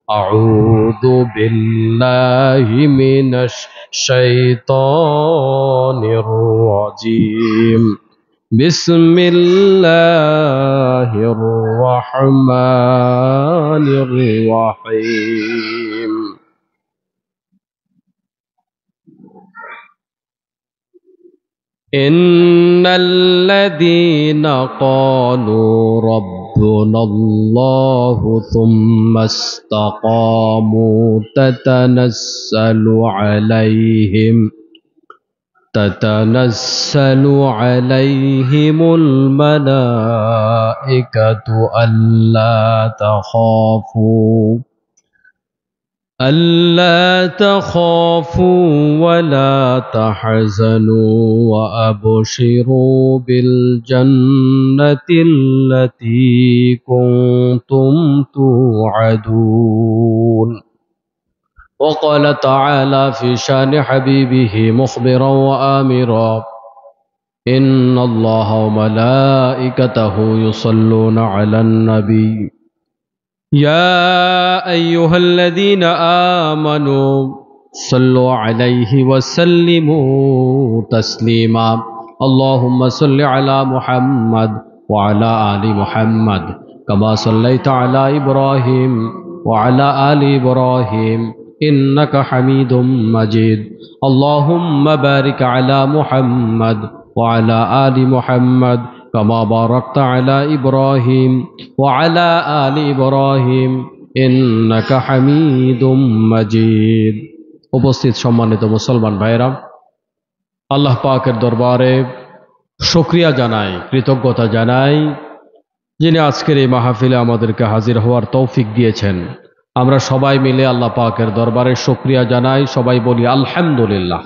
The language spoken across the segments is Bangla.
أعوذ بالله من الشيطان الرجيم بسم الله الرحمن الرحيم إن الذين قالوا ربنا الله ثم استقاموا تتنزل عليهم الملائكة ألا تخافوا ولا تحزنوا وأبشروا بالجنة التي كنتم توعدون. وقال تعالى في شان حبيبه مخبرا وآمرا إن الله وملائكته يصلون على النبي يا أيها الذين آمنوا صلوا عليه وسلموا تسليما. اللهم صل على محمد وعلى آل محمد كما صليت على إبراهيم وعلى آل إبراهيم إنك حميد مجيد. اللهم بارك على محمد وعلى آل محمد كما باركت على إبراهيم وعلى آل إبراهيم إنك حميد مجيد. উপস্থিত সম্মানিত মুসলমান ভাইরা, আল্লাহ পাকের দরবারে শুকরিয়া জানাই, কৃতজ্ঞতা জানাই, যিনি আজকের এই মাহফিলে আমাদেরকে হাজির হওয়ার তৌফিক দিয়েছেন। আমরা সবাই মিলে আল্লাহ পাকের দরবারে শুকরিয়া জানাই, সবাই বলি আলহামদুলিল্লাহ।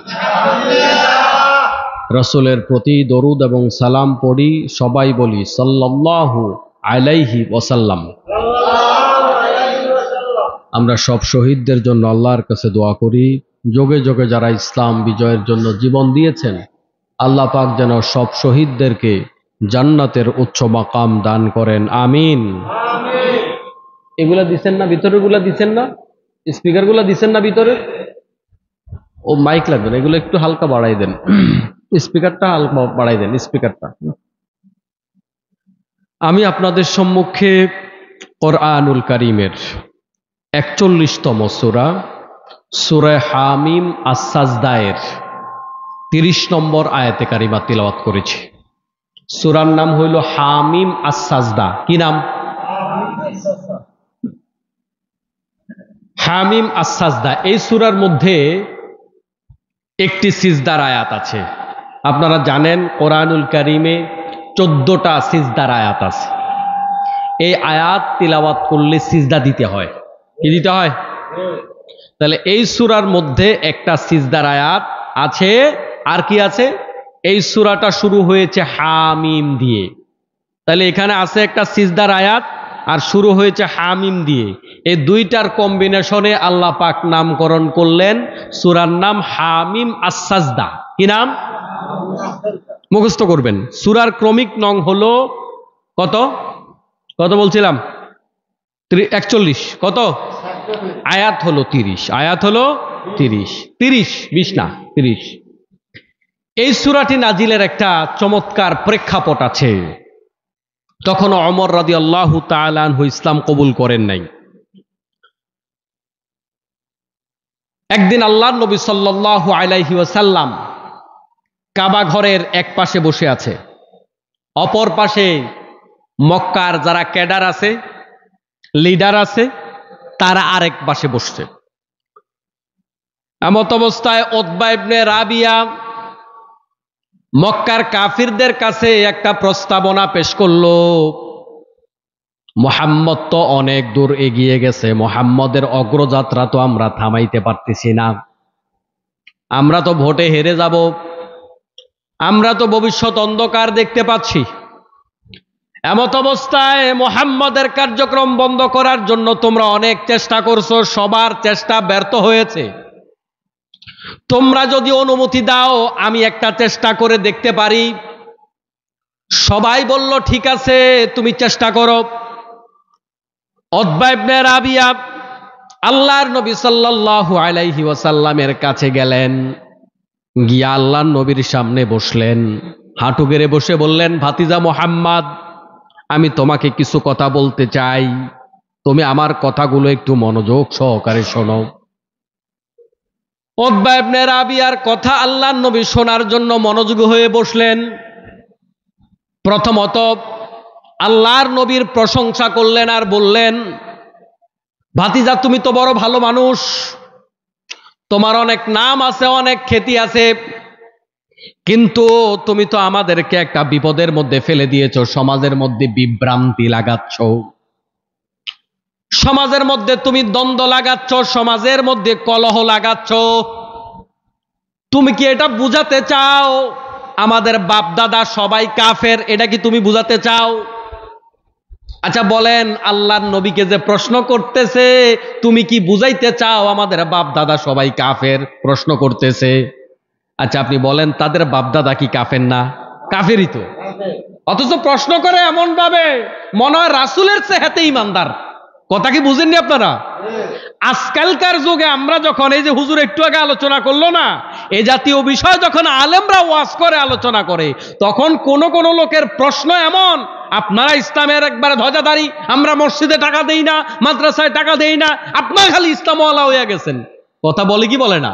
রাসূলের প্রতি দরুদ এবং সালাম পড়ি, সবাই বলি সাল্লাল্লাহু আলাইহি ওয়াসাল্লাম। আমরা সব শহীদদের জন্য আল্লাহর কাছে দোয়া করি, যোগে যোগে যারা ইসলাম বিজয়ের জন্য জীবন দিয়েছেন, আল্লাহ পাক যেন সব শহীদদেরকে জান্নাতের উচ্চ মাকাম দান করেন, আমিন। এগুলা দিচ্ছেন না, ভিতরেগুলা দিচ্ছেন না, স্পিকারগুলা দিচ্ছেন না ভিতরে? ও মাইক লাগবে না, এগুলো একটু হালকা বাড়াই দেন, স্পিকারটা হালকা বাড়াই দেন, স্পিকারটা। আমি আপনাদের সম্মুখে কোরআনুল কারীমের ৪১তম সূরা সূরা হামিম আস-সাজদায়ের ৩০ নম্বর আয়াতে কারিমা তিলাওয়াত করেছি। সূরার নাম হইল হামিম আস-সাজদা। কি নাম? হামিম আস-সাজদা। এই সূরার মধ্যে একটি সিজদার আয়াত আছে। আপনারা জানেন কোরআনুল কারীমে 14টা সিজদার আয়াত আছে। এই আয়াত তিলাওয়াত করলে সিজদা দিতে হয়। কি দিতে হয়? তাহলে এই সূরার মধ্যে একটা সিজদার আয়াত আছে। আর কি আছে? এই সূরাটা শুরু হয়েছে হামিম দিয়ে, তাহলে এখানে আছে একটা সিজদার আয়াত আর শুরু হয়েছে হামিম দিয়ে। এই দুইটার কম্বিনেশনে আল্লাহ পাক নামকরণ করলেন সূরার নাম হামিম আস-সাজদা। কি নাম? মুখস্থ করবেন। সূরার ক্রমিক নং হলো কত? কত বলছিলাম? ৪১। কত? আয়াত হলো ৩০। আয়াত হলো ৩০। ৩০ না, ৩০। এই সূরাটি নাজিলের একটা চমৎকার প্রেক্ষাপট আছে। তখন ওমর রাদিয়াল্লাহু তাআলা আনহু ইসলাম কবুল করেন নাই। একদিন আল্লাহর নবী সাল্লাল্লাহু আলাইহি ওয়াসাল্লাম কাবা ঘরের এক পাশে বসে আছে, অপর পাশে মক্কার যারা ক্যাডার আছে, লিডার আছে, তারা আরেক পাশে বসছে। এমত অবস্থায় উতবা ইবনে রাবিয়া মক্কার কাফিরদের কাছে একটা প্রস্তাবনা পেশ করলো, মুহাম্মদ তো অনেক দূর এগিয়ে গেছে, মুহাম্মদের অগ্রযাত্রা তো আমরা থামাইতে পারতেছি না, আমরা তো ভোটে হেরে যাব, আমরা তো ভবিষ্যৎ অন্ধকার দেখতে পাচ্ছি। এমত অবস্থায় মুহাম্মদের কার্যক্রম বন্ধ করার জন্য তোমরা অনেক চেষ্টা করছো, সবার চেষ্টা ব্যর্থ হয়েছে। তোমরা যদি অনুমতি দাও আমি একটা চেষ্টা করে দেখতে পারি। সবাই বলল ঠিক আছে, তুমি চেষ্টা করো। উতবা ইবনে রাবিয়া আল্লাহর নবী সাল্লাল্লাহু আলাইহি ওয়াসাল্লামের কাছে গেলেন, গিয়া আল্লাহর নবীর সামনে বসলেন, হাঁটু গেড়ে বসে বললেন, ভাতিজা মুহাম্মদ, আমি তোমাকে কিছু কথা বলতে চাই, তুমি আমার কথাগুলো একটু মনোযোগ সহকারে শোনো। উতবা ইবনে রাবিয়ার কথা আল্লাহর নবী শোনার জন্য মনোযোগী হয়ে বসলেন। প্রথমত আল্লাহর নবীর প্রশংসা করলেন আর বললেন, ভাতিজা তুমি তো বড় ভালো মানুষ, তোমার অনেক নাম আছে, অনেক খ্যাতি আছে, কিন্তু তুমি তো আমাদেরকে একটা বিপদের মধ্যে ফেলে দিয়েছো, সমাজের মধ্যে বিভ্রান্তি লাগাচ্ছ, সমাজের মধ্যে তুমি দ্বন্দ্ব লাগাচ্ছ, সমাজের মধ্যে কলহ লাগাচ্ছ। তুমি কি এটা বুঝাতে চাও আমাদের বাপ দাদা সবাই কাফের? এটা কি তুমি বুঝাতে চাও? আচ্ছা বলেন, আল্লাহর নবীকে যে প্রশ্ন করতেছে, তুমি কি বুঝাইতে চাও আমাদের বাপ দাদা সবাই কাফের? প্রশ্ন করতেছে। আচ্ছা আপনি বলেন, তাদের বাপ দাদা কি কাফের না? কাফেরই তো। অথচ প্রশ্ন করে এমন ভাবে মনে হয় রাসূলের চেহাতে ইমানদার। কথা কি বুঝেননি আপনারা? আজকালকার যুগে আমরা যখন এই যে হুজুর একটু আগে আলোচনা করলো না, এই জাতীয় বিষয় যখন আলেমরা ওয়াজ করে আলোচনা করে, তখন কোন কোন লোকের প্রশ্ন এমন, আপনারা ইসলামের একবারে ধ্বজাধারী, আমরা মসজিদে টাকা দেই না, মাদ্রাসায় টাকা দেই না, আপনারা খালি ইসলামওয়ালা হয়ে গেছেন। কথা বলে কি বলে না?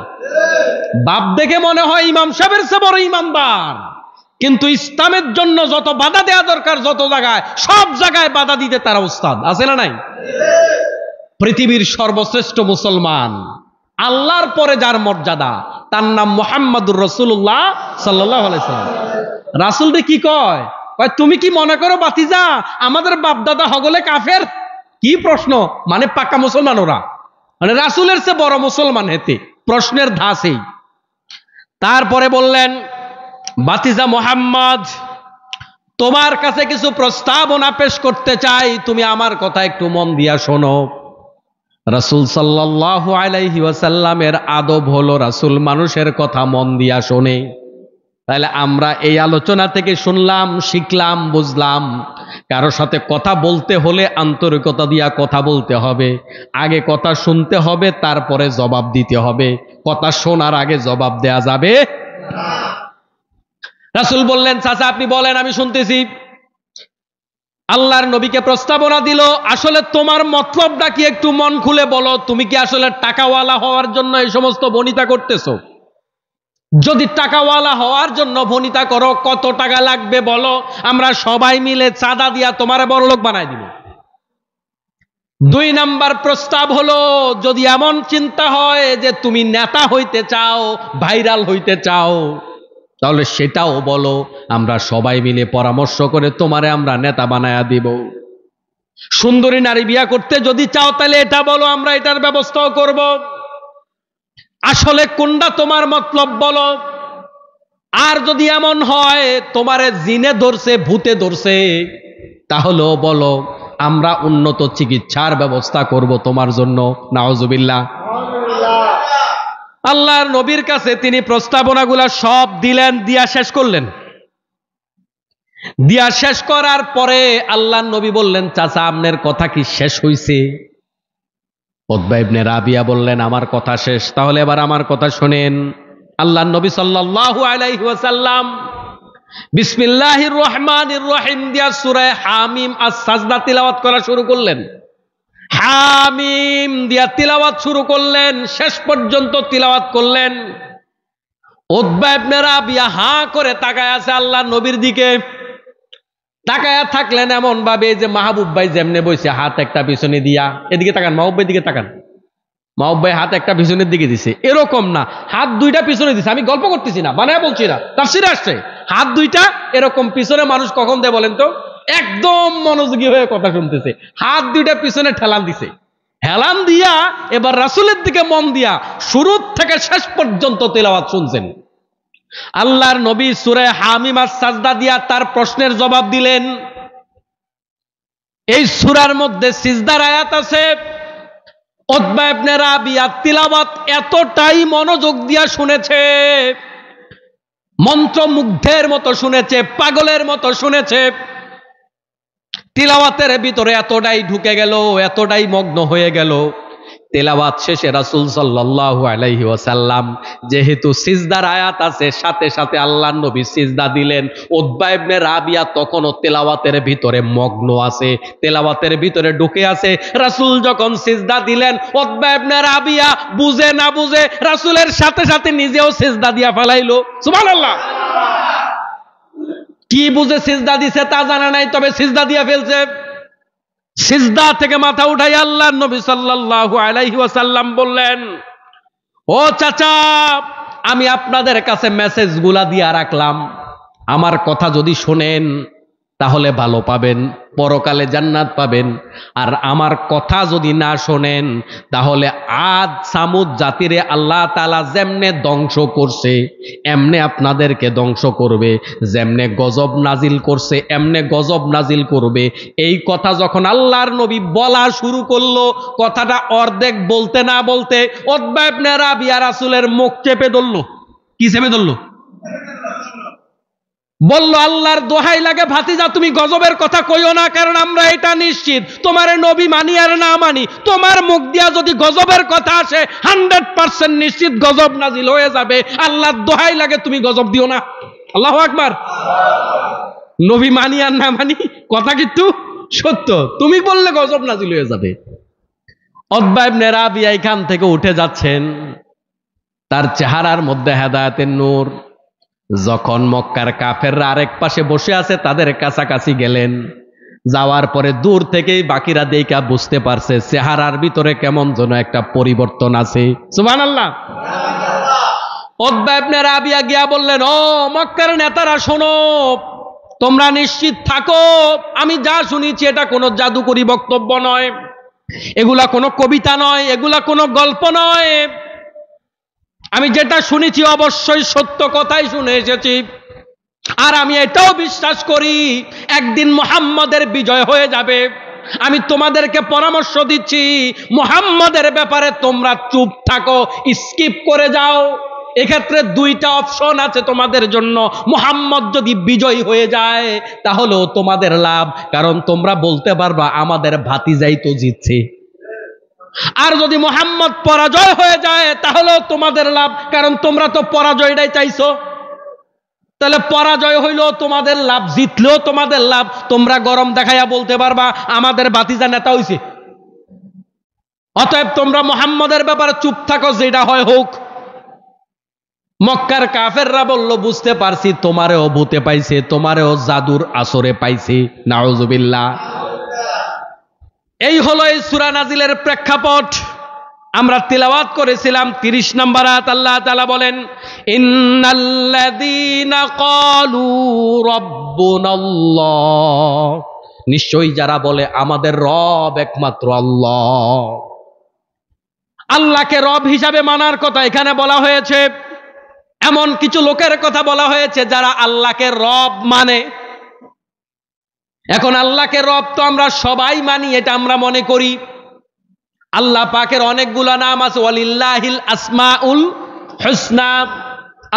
বাপ দেখে মনে হয় ইমাম সাহেবের চেয়ে বড় ইমানদার, কিন্তু ইসলামের জন্য যত বাধা দেওয়া দরকার যত জায়গায়, সব জায়গায় বাধা দিতে তারা উস্তাদ। আছে না নাই? পৃথিবীর সর্বশ্রেষ্ঠ মুসলমান, আল্লাহর পরে যার মর্যাদা, তার নাম মুহাম্মাদুর রাসূলুল্লাহ সাল্লাল্লাহু আলাইহি ওয়াসাল্লাম। রাসূলকে কি কয়? কয় তুমি কি মনে করো বাতিজা আমাদের বাপ দাদা হগলে কাফের? কি প্রশ্ন! মানে পাক্কা মুসলমান ওরা, মানে রাসূলের চেয়ে বড় মুসলমান হেতে। প্রশ্নের ধাসেই তারপরে বললেন, বাতিজা মুহাম্মদ, তোমার কাছে কিছু প্রস্তাবনা পেশ করতে চাই, তুমি আমার কথা একটু মন দিয়া শোনো। রাসূল সাল্লাল্লাহু আলাইহি ওয়াসাল্লামের আদব হলো রাসূল মানুষের কথা মন দিয়া শোনে। তাহলে আমরা এই আলোচনা থেকে শুনলাম, শিখলাম, বুঝলাম, কারোর সাথে কথা বলতে হলে আন্তরিকতা দিয়া কথা বলতে হবে। আগে কথা শুনতে হবে, তারপরে জবাব দিতে হবে। কথা শোনার আগে জবাব দেয়া যাবে না। রাসূল বললেন, চাচা আপনি বলেন, আমি শুনতেছি। আল্লাহর নবীকে প্রস্তাবনা দিল, আসলে তোমার মতলবটা কি একটু মন খুলে বলো, তুমি কি আসলে টাকাওয়ালা হওয়ার জন্য এই সমস্ত বনিতা করতেছো? যদি টাকাওয়ালা হওয়ার জন্য বনিতা করো, কত টাকা লাগবে বলো, আমরা সবাই মিলে চাঁদা দিয়া তোমারে বড়লোক বানাই দিব। 2 নাম্বার প্রস্তাব হলো, যদি এমন চিন্তা হয় যে তুমি নেতা হইতে চাও, ভাইরাল হইতে চাও, তাহলে সেটাও বলো, আমরা সবাই মিলে পরামর্শ করে তোমারে আমরা নেতা বানায়া দিব। সুন্দরী নারী বিয়া করতে যদি চাও, তাহলে এটা বলো, আমরা এটার ব্যবস্থাও করব। আসলে কোনটা তোমার মতলব বলো। আর যদি এমন হয় তোমারে জিনে ধরছে, ভূতে ধরছে, তাহলেও বলো, আমরা উন্নত চিকিৎসার ব্যবস্থা করব তোমার জন্য। নাউজুবিল্লাহ। আল্লাহর নবীর কাছে তিনি প্রস্তাবনাগুলা সব দিলেন, দিয়া শেষ করলেন। দিয়া শেষ করার পরে আল্লাহর নবী বললেন, চাচা আপনার কথা কি শেষ হইছে? উতবা ইবনে রাবিয়া বললেন, আমার কথা শেষ। তাহলে এবার আমার কথা শোনেন। আল্লাহর নবী সাল্লাল্লাহু আলাইহি ওয়াসাল্লাম বিসমিল্লাহির রহমানির রহিম দিয়া সূরা হামিম আস-সাজদা তিলাওয়াত করা শুরু করলেন। হামিম দিয়া তিলাওয়াত শুরু করলেন, শেষ পর্যন্ত তিলাওয়াত করলেন। উতবা ইবনে রাবিয়া হাঁ করে তাকায় আছে আল্লাহর নবীর দিকে। তাকায়া থাকলেন এমন ভাবে যে মাহবুব ভাই যেমনে বইছে, হাত একটা পিছনে দিয়া, এদিকে তাকান, মাহবুব ভাই দিকে তাকান। মাহবুব ভাই হাত একটা পিছনের দিকে দিছে, এরকম না, হাত 2টা পিছনে দিছে। আমি গল্প করতেছি না, বানায় বলছি না, তাফসীরে আসছে হাত 2টা এরকম পিছনে। মানুষ কখন দেয় বলেন তো? একদম মনোযোগী হয়ে কথা শুনতেছে, হাত 2টা পিছনে ঠেলান দিছে। হেলান দিয়া এবার রাসূলের দিকে মন দিয়া শুরু থেকে শেষ পর্যন্ত তেলাওয়াত শুনছেন। আল্লাহর নবী সূরা হামিম আস-সাজদা দিয়া তার প্রশ্নের জবাব দিলেন। এই সূরার মধ্যে সিজদার আয়াত আছে। উতবা ইবনে রাবিয়া তিলাওয়াত এতটাই মনোযোগ দিয়া শুনেছে, মন্ত্রমুগ্ধের মতো শুনেছে, পাগলের মতো শুনেছে। তিলাওয়াতের ভিতরে এতটাই ঢুকে গেল, এতটাই মগ্ন হয়ে গেল, তেলাওয়াত শেষে রাসূল সাল্লাল্লাহু আলাইহি ওয়াসাল্লাম যেহেতু সিজদার আয়াত আছে, সাথে সাথে আল্লাহর নবী সিজদা দিলেন। উতবা ইবনে রাবিয়া তখনও তেলাওয়াতের ভিতরে মগ্ন আছে, তেলাওয়াতের ভিতরে ঢুকে আছে। রাসূল যখন সিজদা দিলেন, উতবা ইবনে রাবিয়া বুঝে না বুঝে রাসূলের সাথে সাথে নিজেও সিজদা দিয়া ফেলাইলো। সুবহানাল্লাহ। কি বুঝে সিজদা দিছে তা জানা নাই, তবে সিজদা দিয়া ফেলছে। সিজদা থেকে মাথা উঠাই আল্লাহর নবী সাল্লাল্লাহু আলাইহি ওয়াসাল্লাম বললেন, ও চাচা, আমি আপনাদের কাছে মেসেজগুলা দিয়া রাখলাম, আমার কথা যদি শোনেন তাহলে ভালো পাবেন, পরকালে জান্নাত পাবেন। আর আমার কথা যদি না শোনেন তাহলে আদ সামুদ জাতিরে আল্লাহ তাআলা যেমনে ধ্বংস করছে এমনে আপনাদেরকে ধ্বংস করবে, যেমনে গজব নাজিল করছে এমনে গজব নাজিল করবে। এই কথা যখন আল্লাহর নবী বলা শুরু করলো, কথাটা অর্ধেক বলতে না বলতে উতবা ইবনে রাবিয়া রাসূলের মুখ চেপে ধরলো। কি চেপে ধরলো? বলল, আল্লাহর দোহাই লাগে ভাতিজা, তুমি গজবের কথা কইও না, কারণ আমরা এটা নিশ্চিত তোমার নবী মানি আর না মানি, তোমার মুখ দিয়া যদি গজবের কথা আসে 100% নিশ্চিত গজব নাজিল হয়ে যাবে। আল্লাহর দোহাই লাগে তুমি গজব দিও না। আল্লাহু আকবার। নবী মানি আর না মানি কথা কিন্তু সত্য, তুমি বললে গজব নাজিল হয়ে যাবে। উতবা ইবনে রাবিয়া এখান থেকে উঠে যাচ্ছেন, তার চেহারার মধ্যে হেদায়েতের নূর। যখন মক্কার কাফেররা আরেক পাশে বসে আছে তাদের কাছাকাছি গেলেন, যাওয়ার পরে দূর থেকেই বাকিরা দেখা বুঝতে পারছে চেহারার ভিতরে কেমন যেন একটা পরিবর্তন আছে। সুবহানাল্লাহ। উতবা ইবনে রাবিয়া গিয়া বললেন, ও মক্কার নেতারা শোনো, তোমরা নিশ্চিত থাকো, আমি যা শুনেছি এটা কোনো জাদুকরি বক্তব্য নয়, এগুলা কোনো কবিতা নয়, এগুলা কোনো গল্প নয়। আমি যেটা শুনেছি অবশ্যই সত্য কথাই শুনে এসেছি। আর আমি এটাও বিশ্বাস করি একদিন মুহাম্মদের বিজয় হয়ে যাবে। আমি তোমাদেরকে পরামর্শ দিচ্ছি, মুহাম্মদের ব্যাপারে তোমরা চুপ থাকো, স্কিপ করে যাও। এক্ষেত্রে দুইটা অপশন আছে তোমাদের জন্য। মুহাম্মদ যদি বিজয়ী হয়ে যায় তাহলেও তোমাদের লাভ, কারণ তোমরা বলতে পারবা আমাদের ভাতিজাই তো জিতছে। আর যদি মুহাম্মদ পরাজয় হয়ে যায় তাহলেও তোমাদের লাভ, কারণ তোমরা তো পরাজয়টাই চাইছো। তাহলে পরাজয় হইলেও তোমাদের লাভ, জিতলেও তোমাদের লাভ। তোমরা গরম দেখাইয়া বলতে পারবা আমাদের ভাতিজা নেতা হইছে। অতএব তোমরা মুহাম্মদের ব্যাপারে চুপ থাকো, যেটা হয় হোক। মক্কার কাফেররা বলল, বুঝতে পারছি তোমারেও ভূতে পাইছে, তোমারেও জাদুর আসরে পাইছে। নাউজুবিল্লাহ। এই হলো এই সূরা নাজিলের প্রেক্ষাপট। আমরা তিলাওয়াত করেছিলাম 30 নম্বর আয়াত। আল্লাহ তাআলা বলেন, ইন্নাল্লাযীনা ক্বালু রাব্বুনাল্লাহ, নিশ্চয়ই যারা বলে আমাদের রব একমাত্র আল্লাহ। আল্লাহকে রব হিসাবে মানার কথা এখানে বলা হয়েছে। এমন কিছু লোকের কথা বলা হয়েছে যারা আল্লাহকে রব মানে। এখন আল্লাহকে রব তো আমরা সবাই মানি, এটা আমরা মনে করি। আল্লাহ পাকের অনেকগুলা নাম আছে, ওয়ালিল্লাহিল আসমাউল হুসনা,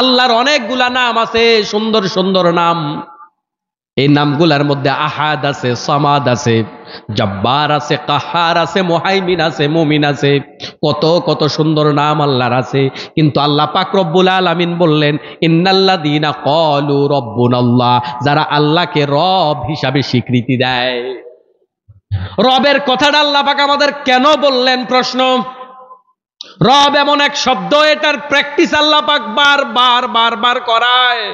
আল্লাহর অনেকগুলা নাম আছে, সুন্দর সুন্দর নাম। এই নামগুলার মধ্যে আহাদ আছে, সামাদ আছে, জব্বার আছে, কাহার আছে, মুহাইমিন আছে, মুমিন আছে, কত কত সুন্দর নাম আল্লাহর আছে। কিন্তু আল্লাহ পাক রব্বুল আলামিন বললেন, ইন্নাল্লাযীনা ক্বালু রাব্বুনাল্লাহ, যারা আল্লাহকে রব হিসাবে স্বীকৃতি দেয়। রবের কথাটা আল্লাহ পাক আমাদের কেন বললেন? প্রশ্ন। রব এমন এক শব্দ, এটার প্র্যাকটিস আল্লাহ পাক বারবার বারবার করায়।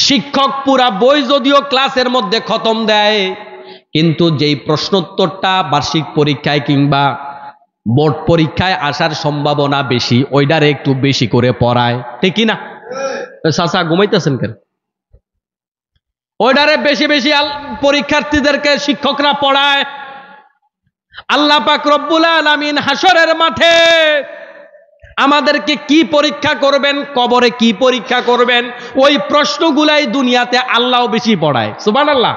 শিক্ষক পুরা বই যদিও ক্লাসের মধ্যে খতম দেয়, কিন্তু যেই প্রশ্নোত্তরটা বার্ষিক পরীক্ষায় কিংবা বোর্ড পরীক্ষায় আসার সম্ভাবনা বেশি, ওইটারে একটু বেশি করে পড়ায়, ঠিক না? চাচা ঘুমাইতেছেন কেন? ওইটারে বেশি বেশি পরীক্ষার্থীদেরকে শিক্ষকরা পড়ায়। আল্লাহ পাক রব্বুল আলামিন হাসরের মাঠে আমাদেরকে কি পরীক্ষা করবেন, কবরে কি পরীক্ষা করবেন, ওই প্রশ্নগুলাই দুনিয়াতে আল্লাহ বেশি পড়ায়। সুবহানাল্লাহ।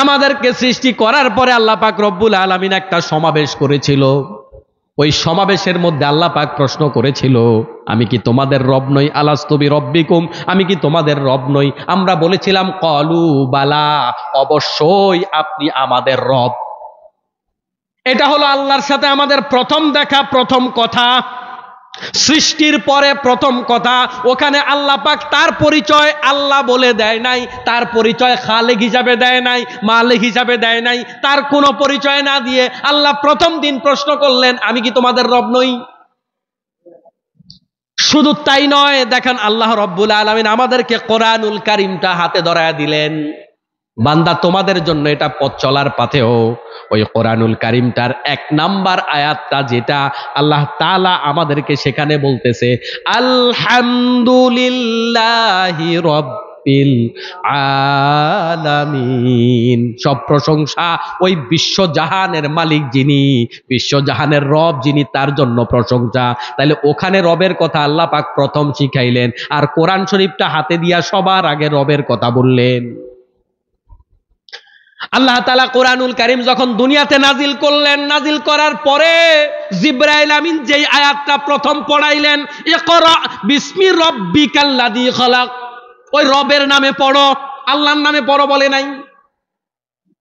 আমাদেরকে সৃষ্টি করার পরে আল্লাহ পাক রব্বুল আলামিন একটা সমাবেশ করেছিল। ওই সমাবেশের মধ্যে আল্লাহ পাক প্রশ্ন করেছিল, আমি কি তোমাদের রব নই? আলাস্তু বিরব্বিকুম, আমি কি তোমাদের রব নই? আমরা বলেছিলাম ক্বালু বালা, অবশ্যই আপনি আমাদের রব। এটা হলো আল্লাহর সাথে আমাদের প্রথম দেখা, প্রথম কথা, সৃষ্টির পরে প্রথম কথা। ওখানে আল্লাহ পাক তার পরিচয় আল্লাহ বলে দেয় নাই, তার পরিচয় খালেক হিসাবে দেয় নাই, মালিক হিসাবে দেয় নাই, তার কোনো পরিচয় না দিয়ে আল্লাহ প্রথম দিন প্রশ্ন করলেন, আমি কি তোমাদের রব নই? শুধু তাই নয়, দেখেন আল্লাহ রব্বুল আলামিন আমাদেরকে কোরআনুল কারীমটা হাতে ধরায়া দিলেন, বান্দা তোমাদের জন্য এটা পথ চলার পথেও ওই কোরআনুল কারীমটার 1 নাম্বার আয়াতটা যেটা আল্লাহ তাআলা আমাদেরকে সেখানে বলতেছে, আলহামদুলিল্লাহি রাব্বিল আলামিন। সব প্রশংসা ওই বিশ্বজাহানের মালিক যিনি, বিশ্বজাহানের রব যিনি, তার জন্য প্রশংসা। তাহলে ওখানে রবের কথা আল্লাহ পাক প্রথম শিখাইলেন, আর কোরআন শরীফটা হাতে দিয়া সবার আগে রবের কথা বললেন। আল্লাহ তাআলা কোরআনুল কারীম যখন দুনিয়াতে নাজিল করলেন, নাজিল করার পরে জিবরাইল আমিন যেই আয়াতটা প্রথম পড়াইলেন, ইকরা বিসমি রাব্বিকাল্লাযী খালাক, ওই রবের নামে পড়ো, আল্লাহর নামে পড়ো বলে নাই।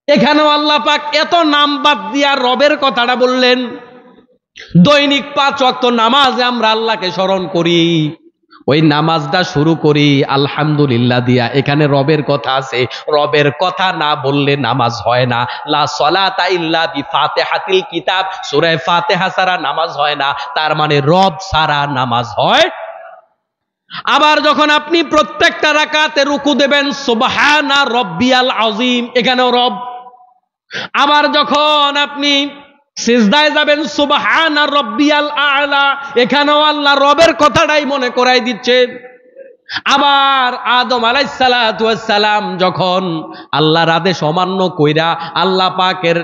এখানেও আল্লাহ পাক এত নাম বাদ দিয়া রবের কথাটা বললেন। দৈনিক 5 ওয়াক্ত নামাজে আমরা আল্লাহকে স্মরণ করি, ওই নামাজটা শুরু করি আলহামদুলিল্লাহ দিয়া। এখানে রবের কথা আছে, রবের কথা না বললে নামাজ হয় না। লা সালাতা ইল্লা বিফাতিহাতিল কিতাব, সূরা ফাতিহা ছাড়া নামাজ হয় না, তার মানে রব ছাড়া নামাজ হয়। আবার যখন আপনি প্রত্যেকটা রাকাতে রুকু দেবেন, সুবহানা রাব্বিয়াল আযীম, এখানেও রব। আবার যখন আপনি সিজদায় যাবেন, সুবহানা রাব্বিয়াল আ'লা, এখানেও আল্লাহ রবের কথাটাই মনে করাই দিচ্ছে। আবার আদম আলাইহিস সালাতু ওয়াস সালাম যখন আল্লাহর আদেশ অমান্য কইরা আল্লাহ পাকের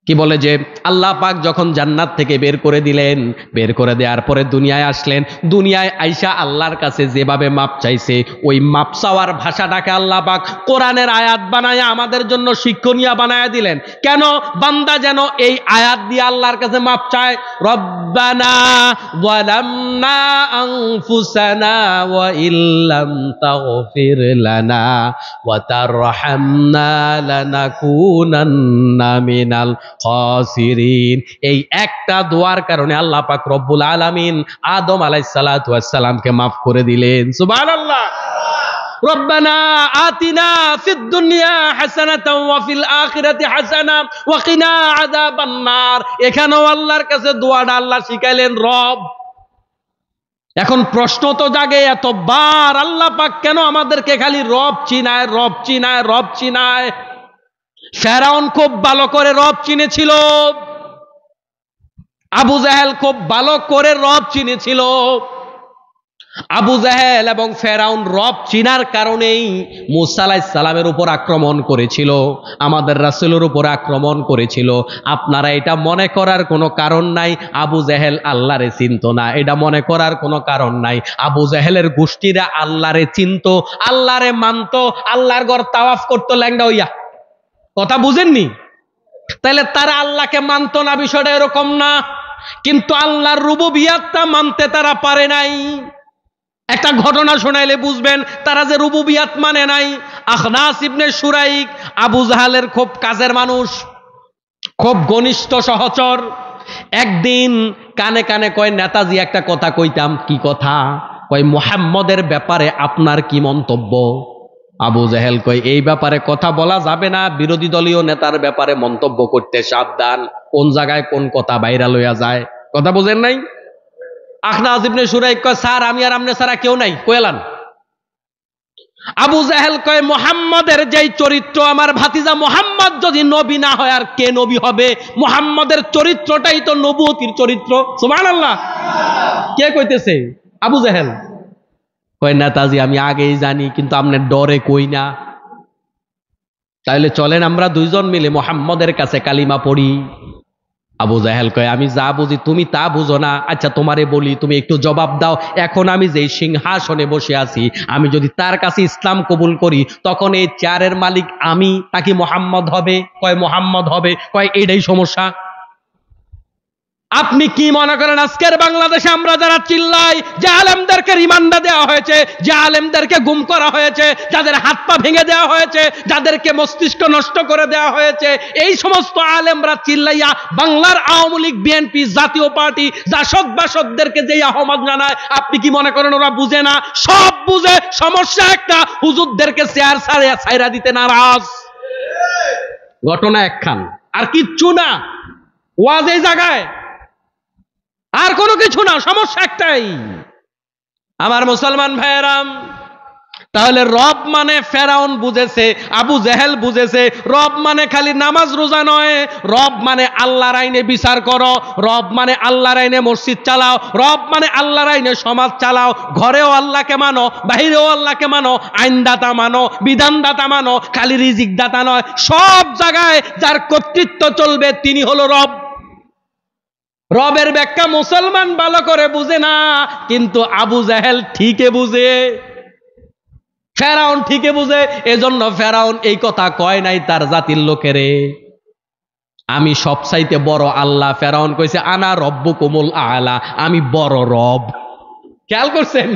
কি বলে যে আল্লাহ পাক যখন জান্নাত থেকে বের করে দিলেন, বের করে দেওয়ার পরে দুনিয়ায় আসলেন, দুনিয়ায় আইসা আল্লাহর কাছে যেভাবে মাপ চাইছে, ওই মাপ চাওয়ার ভাষাটাকে আল্লাহ পাক কোরআনের আয়াত বানায়া আমাদের জন্য শিক্ষণীয় বানায়া দিলেন। কেন? বান্দা যেন এই আয়াত দিয়ে আল্লাহর কাছে মাপ চায়, রব্বানা যালামনা আনফুসানা ওয়া ইল্লাম তাগফির লানা ওয়া তারহামনা লানাকুনান্না মিনাল খাসিরিন। এই একটা দোয়ার কারণে আল্লাহ পাক রব্বুল আলামিন আদম আলাইহিস সালাতু ওয়াস সালামকে maaf করে দিলেন। সুবহানাল্লাহ। রব্বানা আতিনা ফিদ দুনিয়া হাসানাতাও ওয়া ফিল আখিরাতি হাসানা ওয়া কিনা আযাবান নার। এখানেও আল্লাহর কাছে দোয়াটা আল্লাহ শিখাইলেন রব। এখন প্রশ্ন তো জাগে, এতবার আল্লাহ পাক কেন আমাদেরকে খালি রব চিনায়, রব চিনায়, রব চিনায়? ফেরাউন খুব ভালো করে রব চিনেছিল, আবু জাহেল খুব ভালো করে রব চিনেছিল। আবু জাহেল এবং ফেরাউন রব চিনার কারণেই মুসা আলাইহিস সালামের উপর আক্রমণ করেছিল, আমাদের রাসূলের উপর আক্রমণ করেছিল। আপনারা এটা মনে করার কোনো কারণ নাই আবু জাহেল আল্লাহরে চিনত না, এটা মনে করার কোনো কারণ নাই। আবু জাহেলের গোষ্ঠীরা আল্লাহরে চিনত, আল্লাহরে মানত, আল্লাহর ঘর তাওয়াফ করতো ল্যাংড়া হইয়া। কথা বুঝেননি? তাহলে তারা আল্লাহকে মানত না, বিষয়টা এরকম না। কিন্তু আল্লাহর রুবুবিয়াতটা মানতে তারা পারে নাই। একটা ঘটনা শোনাইলে বুঝবেন তারা যে রুবুবিয়াত মানে নাই। আখনাস ইবনে শুরাইক আবু জাহালের খুব কাজের মানুষ, খুব ঘনিষ্ঠ সহচর। একদিন কানে কানে কয়, নেতাজি একটা কথা কইতাম। কি কথা? কয়, মুহাম্মদের ব্যাপারে আপনার কি মন্তব্য? আবু জাহেল কয়, এই ব্যাপারে কথা বলা যাবে না, বিরোধী দলীয় নেতার ব্যাপারে মন্তব্য করতে সাবধান। কোন জায়গায় কোন কথা ভাইরাল হইয়া যায়, কথা বুঝেন নাই? আখনাস ইবনে শুরাইক কয়, স্যার আমি আর আপনি ছাড়া কেউ নাই, কইলান। আবু জাহেল কয়, মুহাম্মদের যেই চরিত্র, আমার ভাতিজা মুহাম্মদ যদি নবী না হয় আর কে নবী হবে? মুহাম্মদের চরিত্রটাই তো নবুয়তির চরিত্র। সুবহানাল্লাহ। কে কইতেছে? আবু জাহেল। কয়, নেতাজি আমি আগেই জানি, কিন্তু আপনার ডরে কই না। তাইলে চলেন আমরা দুইজন মিলে মুহাম্মদের কাছে কালিমা পড়ি। আবু জাহেল কয়, আমি যা বুঝি তুমি তা বুঝো না। আচ্ছা তোমারে বলি, তুমি একটু জবাব দাও। এখন আমি যেই সিংহাসনে বসে আছি, আমি যদি তার কাছে ইসলাম কবুল করি, তখন এই চেয়ারের মালিক আমি, নাকি মুহাম্মদ হবে? কয় মুহাম্মদ হবে। কয় এইটাই সমস্যা। আপনি কি মনে করেন আজকের বাংলাদেশে আমরা যারা চিল্লাই যে আলেমদেরকে রিমান্ডে দেওয়া হয়েছে, যে আলেমদেরকে গুম করা হয়েছে, যাদের হাত পা ভেঙে দেওয়া হয়েছে, যাদেরকে মস্তিষ্ক নষ্ট করে দেওয়া হয়েছে, এই সমস্ত আলেমরা চিল্লাইয়া বাংলার আওয়ামী লীগ, বিএনপি, জাতীয় পার্টি জাসদ বাসদদেরকে যে আহ্বান জানায়, আপনি কি মনে করেন ওরা বুঝে না? সব বুঝে, সমস্যা একটা, হুজুরদেরকে চেয়ার ছাইরা দিতে নারাজ। ঘটনা একখান, আর কিচ্ছু না। ওয়াজ এই জায়গায়, আর কোনো কিছু না, সমস্যা একটাই। আমার মুসলমান ভাইয়েরাম, তাহলে রব মানে ফেরাউন বুঝেছে, আবু জেহেল বুঝেছে। রব মানে খালি নামাজ রোজা নয়, রব মানে আল্লাহর আইনে বিচার করো, রব মানে আল্লাহর আইনে মসজিদ চালাও, রব মানে আল্লাহর আইনে সমাজ চালাও। ঘরেও আল্লাহকে মানো, বাহিরেও আল্লাহকে মানো, আইনদাতা মানো, বিধানদাতা মানো, খালি রিজিক দাতা নয়, সব জায়গায় যার কর্তৃত্ব চলবে তিনি হলো রব। রবের ব্যাখ্যা মুসলমান ভালো করে বুঝে না, কিন্তু আবু জেহেল ঠিকই বুঝে, ফেরাউন ঠিকই বুঝে। এজন্য ফেরাউন এই কথা কয় নাই তার জাতির লোকেরে, আমি সবচাইতে বড় আল্লাহ। ফেরাউন কইছে আনা রব্বুকুমুল আলা, আমি বড় রব। খেয়াল করছেন,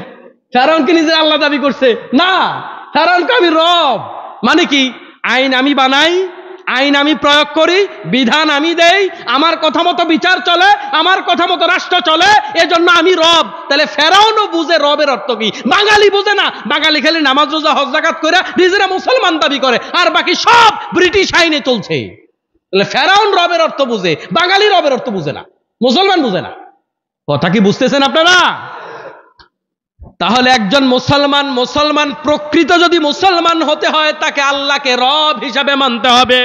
ফেরাউন কি নিজের আল্লাহ দাবি করছে? না, ফেরাউন কে আমি রব। মানে কি? আইন আমি বানাই, আইন আমি প্রয়োগ করি, বিধান আমি দেই, আমার কথা মতো বিচার চলে, আমার কথা মতো রাষ্ট্র চলে, এজন্য আমি রব। তাহলে ফেরাউনও বুঝে রবের অর্থ কি। বাঙালি বুঝে না, বাঙালি খালি নামাজ রোজা হজ যাকাত করে নিজেরা মুসলমান দাবি করে, আর বাকি সব ব্রিটিশ আইনে চলছে। তাহলে ফেরাউন রবের অর্থ বুঝে, বাঙালি রবের অর্থ বুঝে না, মুসলমান বুঝে না। কথা কি বুঝতেছেন আপনারা? তাহলে একজন মুসলমান প্রকৃত যদি মুসলমান হতে হয়, তাকে আল্লাহকে রব হিসাবে মানতে হবে।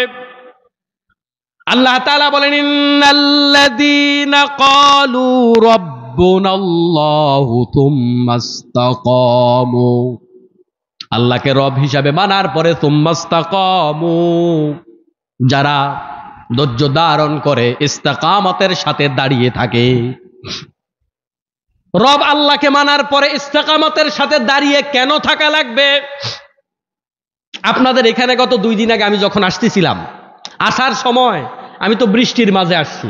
আল্লাহ তাআলা বলেন ইন্নাল্লাযীনা ক্বালু রাব্বুনাল্লাহু থুম্মা ইসতাকামু, আল্লাহকে রব হিসাবে মানার পরে থুম্মা ইসতাকামু, যারা ধৈর্য ধারণ করে ইস্তেকামতের সাথে দাঁড়িয়ে থাকে। রব আল্লাহকে মানার পরে ইস্তেকামতের সাথে দাঁড়িয়ে কেন থাকা লাগবে? আপনাদের এখানে গত 2 দিন আগে আমি যখন আসতেছিলাম, আসার সময় আমি তো বৃষ্টির মাঝে আসছি।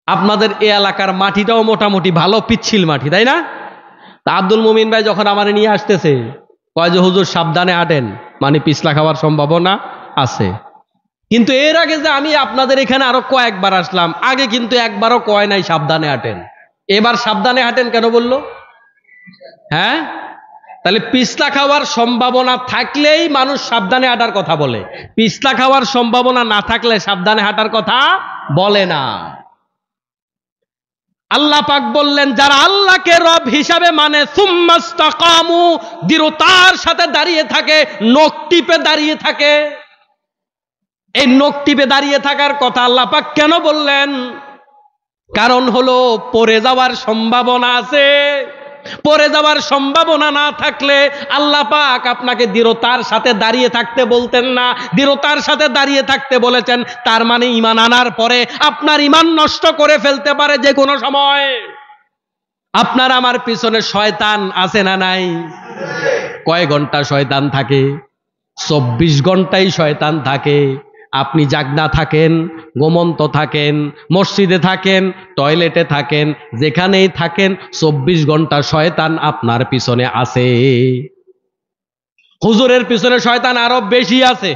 আপনাদের এই এলাকার মাটিটাও মোটামুটি ভালো পিচ্ছিল মাটি, তাই না? তা আব্দুল মুমিন ভাই যখন আমার নিয়ে আসতেছে, কয় যে হুজুর সাবধানে হাঁটেন, মানে পিছলা খাওয়ার সম্ভাবনা আছে। কিন্তু এর আগে যে আমি আপনাদের এখানে আরো কয়েকবার আসলাম, আগে কিন্তু একবারও কয় নাই সাবধানে হাঁটেন। এবার সাবধানে হাঁটেন কেন বললো? হ্যাঁ, তাহলে পিছলা খাওয়ার সম্ভাবনা থাকলেই মানুষ সাবধানে হাঁটার কথা বলে, পিছলা খাওয়ার সম্ভাবনা না থাকলে সাবধানে হাঁটার কথা বলে না। আল্লাহ পাক বললেন যারা আল্লাহকে রব হিসাবে মানে সুম্মাস্তাকামু, দৃঢ়তার সাথে দাঁড়িয়ে থাকে, নখ টিপে দাঁড়িয়ে থাকে। এই নখ টিপে দাঁড়িয়ে থাকার কথা আল্লাহ পাক কেন বললেন? কারণ হলো পড়ে যাওয়ার সম্ভাবনা আছে। পড়ে যাওয়ার সম্ভাবনা না থাকলে আল্লাহ পাক আপনাকে দৃঢ়তার সাথে দাঁড়িয়ে থাকতে বলতেন না, দৃঢ়তার সাথে দাঁড়িয়ে থাকতে বলেছেন। তার মানে ঈমান আনার পরে আপনার ঈমান নষ্ট করে ফেলতে পারে যে কোনো সময়। আপনার আমার পিছনে শয়তান আছে না নাই? কয় ঘন্টা শয়তান থাকে? 24 ঘন্টাই শয়তান থাকে। আপনি জাগনা থাকেন, ঘুমন্ত থাকেন, মসজিদে থাকেন, টয়লেটে থাকেন, যেখানেই থাকেন, 24 ঘন্টা শয়তান আপনার পিছনে আছে। হুজুরের পিছনে শয়তান আরো বেশি আছে,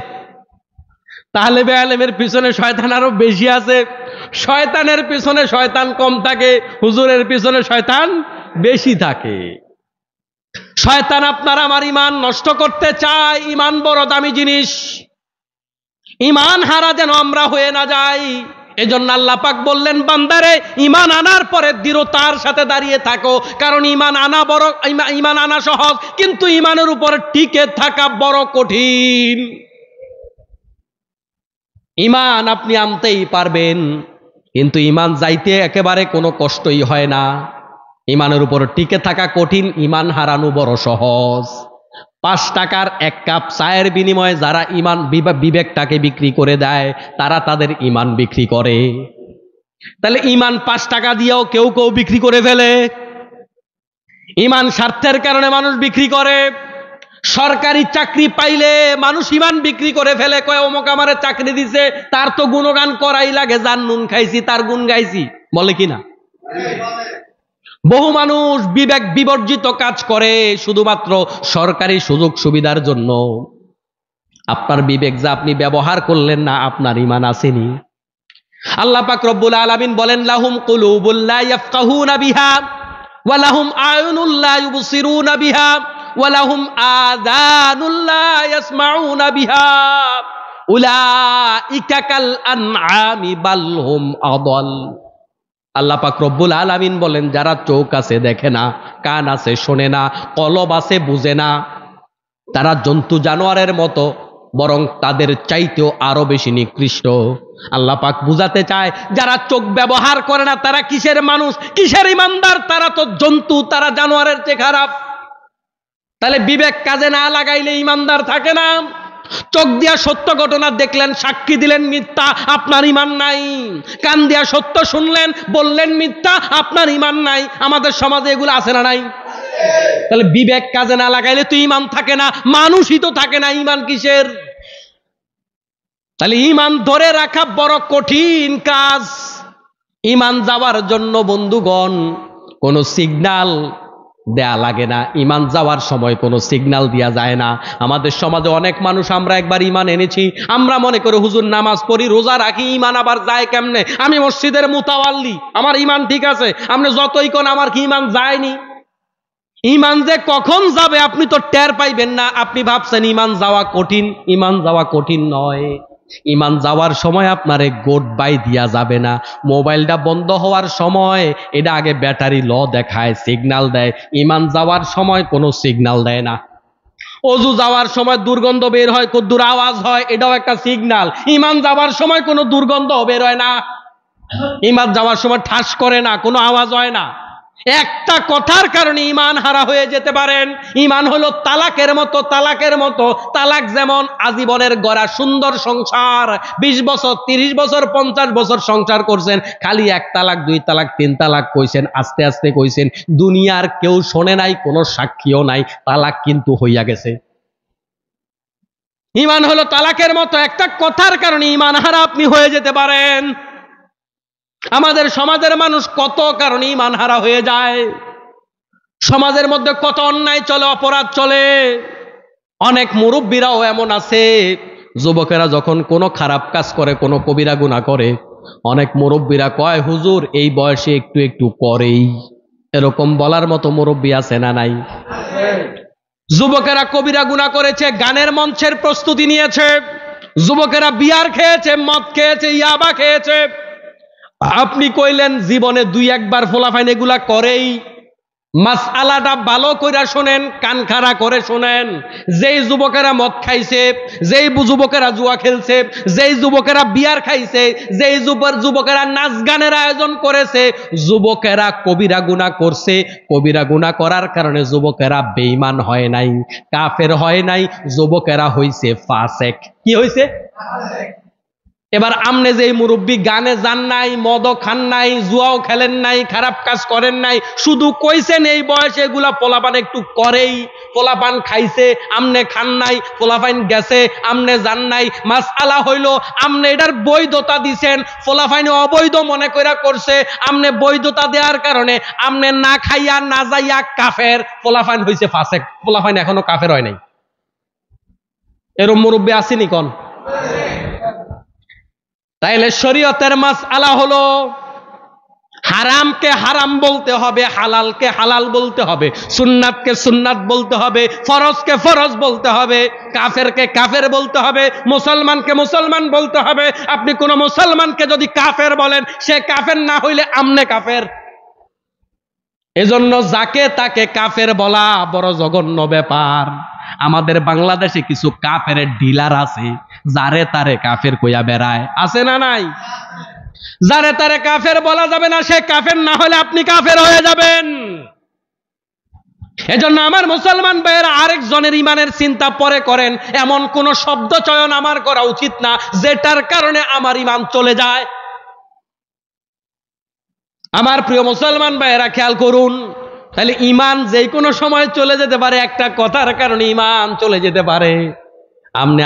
তালেবে আলেমের পিছনে শয়তান আরো বেশি আছে। শয়তানের পিছনে শয়তান কম থাকে, হুজুরের পিছনে শয়তান বেশি থাকে। শয়তান আপনার আমার ঈমান নষ্ট করতে চায়। ঈমান বড় দামি জিনিস, ঈমান হারা যেন আমরা হয়ে না যাই। এজন্য আল্লাহ পাক বললেন বান্দারে ঈমান আনার পরে দৃঢ়তার সাথে দাঁড়িয়ে থাকো। কারণ ঈমান আনা সহজ, কিন্তু ঈমানের উপর টিকে থাকা বড় কঠিন। ঈমান আপনি আনতেই পারবেন, কিন্তু ঈমান যাইতে একেবারে কোনো কষ্টই হয় না। ঈমানের উপর টিকে থাকা কঠিন, ঈমান হারানো বড় সহজ। 5 টাকার 1 কাপ চায়ের বিনিময়ে যারা ঈমান বিবেকটাকে বিক্রি করে দেয়, তারা তাদের ঈমান বিক্রি করে। তাহলে ঈমান 5 টাকা দিয়েও কেউ কেউ বিক্রি করে ফেলে। ঈমান স্বার্থের কারণে মানুষ বিক্রি করে। সরকারি চাকরি পাইলে মানুষ ঈমান বিক্রি করে ফেলে, কয় অমুক আমারে চাকরি দিছে, তার তো গুণগান করাই লাগে, যার নুন খাইছি তার গুণ গাইছি। বলে কি না? বহু মানুষ বিবেক বিবর্জিত কাজ করে শুধুমাত্র সরকারি সুযোগ সুবিধার জন্য। আপনার বিবেক যা আপনি ব্যবহার করলেন না, আপনার ঈমান আসেনি। আল্লাহ পাক রব্বুল আলামিন বলেন, লাহুম কুলুবুল লা ইয়াফকাহুনা বিহা ওয়া লাহুম আয়ুনুল লা ইউবসিরুনা বিহা ওয়া লাহুম আযানুল লা ইয়াসমাউনা বিহা উলাইকা কাল আনআমি বাল হুম আদাল। আল্লাহ পাক রব্বুল আলামিন বলেন, যারা চোখ আছে দেখে না, কান আছে শোনে না, কলব আছে বুঝে না, তারা জন্তু জানোয়ারের মতো, বরং তাদের চাইতেও আরো বেশি নিকৃষ্ট। আল্লাহ পাক বুঝাতে চায়, যারা চোখ ব্যবহার করে না তারা কিসের মানুষ, কিসের ইমানদার? তারা তো জন্তু, তারা জানোয়ারের চেয়ে খারাপ। তাহলে বিবেক কাজে না লাগাইলে ইমানদার থাকে না। চোখ দিয়া সত্য ঘটনা দেখলেন, সাক্ষী দিলেন মিথ্যা, আপনার ঈমান নাই। কান দিয়া সত্য শুনলেন, বললেন মিথ্যা, আপনার ঈমান নাই। আমাদের সমাজে এগুলো আছে না নাই? তাহলে বিবেক কাজে না লাগাইলে তো ঈমান থাকে না, মানুষই তো থাকে না, ঈমান কিসের? তাহলে ঈমান ধরে রাখা বড় কঠিন কাজ। ঈমান যাওয়ার জন্য বন্ধুগণ কোনো সিগন্যাল দেয়া লাগে না। ঈমান যাওয়ার সময় কোনো সিগন্যাল দেয়া যায় না। আমাদের সমাজে অনেক মানুষ, আমরা একবার ঈমান এনেছি, আমরা মনে করি হুজুর নামাজ পড়ি, রোজা রাখি, ঈমান আবার যায় কেমনে? আমি মসজিদের মুতাওয়াল্লি, আমার ঈমান ঠিক আছে। আপনি যতই কোন আমার কি ঈমান যায়নি? ঈমান যে কখন যাবে আপনি তো টের পাইবেন না। আপনি ভাবছেন ঈমান যাওয়া কঠিন, ঈমান যাওয়া কঠিন নয়। ঈমান যাওয়ার সময় আপনারে গোড বাই দিয়া যাবে না। মোবাইলটা বন্ধ হওয়ার সময় এটা আগে ব্যাটারি ল দেখায়, সিগন্যাল দেয়। ঈমান যাওয়ার সময় কোনো সিগন্যাল দেয় না। অজু যাওয়ার সময় দুর্গন্ধ বের হয়, কদ্দুর আওয়াজ হয়, এটাও একটা সিগন্যাল। ঈমান যাওয়ার সময় কোনো দুর্গন্ধ বের হয় না, ঈমান যাওয়ার সময় ঠাস করে না, কোনো আওয়াজ হয় না। একটা কথার কারণে ঈমান হারা হয়ে যেতে পারেন। ঈমান হলো তালাকের মতো, তালাকের মতো। তালাক যেমন আজীবনের গড়া সুন্দর সংসার, 20 বছর 30 বছর 50 বছর সংসার করছেন, খালি 1 তালাক 2 তালাক 3 তালাক কইছেন, আস্তে আস্তে কইছেন, দুনিয়ার কেউ শোনে নাই, কোনো সাক্ষীও নাই, তালাক কিন্তু হইয়া গেছে। ঈমান হলো তালাকের মতো, একটা কথার কারণে ঈমান হারা আপনি হয়ে যেতে পারেন। আমাদের সমাজের মানুষ কত কারণে ঈমান হারা হয়ে যায়। সমাজের মধ্যে কত অন্যায় চলে, অপরাধ চলে। অনেক মুরব্বীরাও এমন আছে, যুবকেরা যখন কোনো খারাপ কাজ করে, কোনো কবিরা গুনাহ করে, অনেক মুরব্বীরা কয়, হুজুর এই বয়সে একটু একটু করেই। এরকম বলার মতো মুরব্বী আছে না নাই? যুবকেরা কবিরা গুনাহ করেছে, গানের মঞ্চের প্রস্তুতি নিয়েছে। যুবকেরা বিয়ার খেয়েছে, মদ খেয়েছে, ইয়াবা খেয়েছে। আপনি কইলেন জীবনে 2-1 বার ফোলাফাইন এগুলা করেই। মাসআলাটা ভালো কইরা শোনেন, কান খাড়া করে শোনেন। যেই যুবকেরা মদ খাইছে, যেই যুবকেরা জুয়া খেলছে, যেই যুবকেরা বিয়ার খাইছে, যেই যুবকেরা নাচ গানের আয়োজন করেছে, যুবকেরা কবিরা গুনাহ করছে। কবিরা গুনাহ করার কারণে যুবকেরা বেঈমান হয় নাই, কাফের হয় নাই, যুবকেরা হইছে ফাসেক। কি হইছে? ফাসেক। এবার আমনে যে মুরব্বী গানে যান নাই, মদও খান নাই, জুয়াও খেলেন নাই, খারাপ কাজ করেন নাই, শুধু কইছেন এই বয়সে এগুলা পোলাপান একটু করেই। পোলাপান খাইছে, আমনে খান নাই, পোলাপান গেছে, আমনে যান নাই। মাসআলা হইল আমনে এটার বৈধতা দিছেন, পোলাপাইনে অবৈধ মনে কইরা করছে। আমনে বৈধতা দেওয়ার কারণে আমনে না খাইয়া না যাইয়া কাফের, পোলাপান হইছে ফাসেক। পোলাপান এখনো কাফের হয় নাই। এরম মুরব্বী আসেনি কোন? তাইলে শরীয়তের মাসআলা হলো হারামকে হারাম বলতে হবে, হালালকে হালাল বলতে হবে, সুন্নাতকে সুন্নাত বলতে হবে, ফরজকে ফরজ বলতে হবে, কাফেরকে কাফের বলতে হবে, মুসলমানকে মুসলমান বলতে হবে। আপনি কোন মুসলমানকে যদি কাফের বলেন, সে কাফের না হইলে আমনে কাফের। এজন্য যাকে তাকে কাফের বলা বড় জঘন্য ব্যাপার। আমাদের বাংলাদেশে কিছু কাফের ডিলার আছে, যারে তারে কাফের কইয়া বেড়ায়, আছে না নাই? যারে তারে কাফের বলা যাবে না, সে কাফের না হলে আপনি কাফের হয়ে যাবেন। এজন্য আমার মুসলমান ভাইয়েরা আরেকজনের ঈমানের চিন্তা পরে করেন, এমন কোন শব্দ চয়ন আমার করা উচিত না যেটার কারণে আমার ঈমান চলে যায়। আমার প্রিয় মুসলমান ভাইয়েরা খেয়াল করুন, তাহলে ঈমান যে কোনো সময় চলে যেতে পারে, একটা কথার কারণে ঈমান চলে যেতে পারে।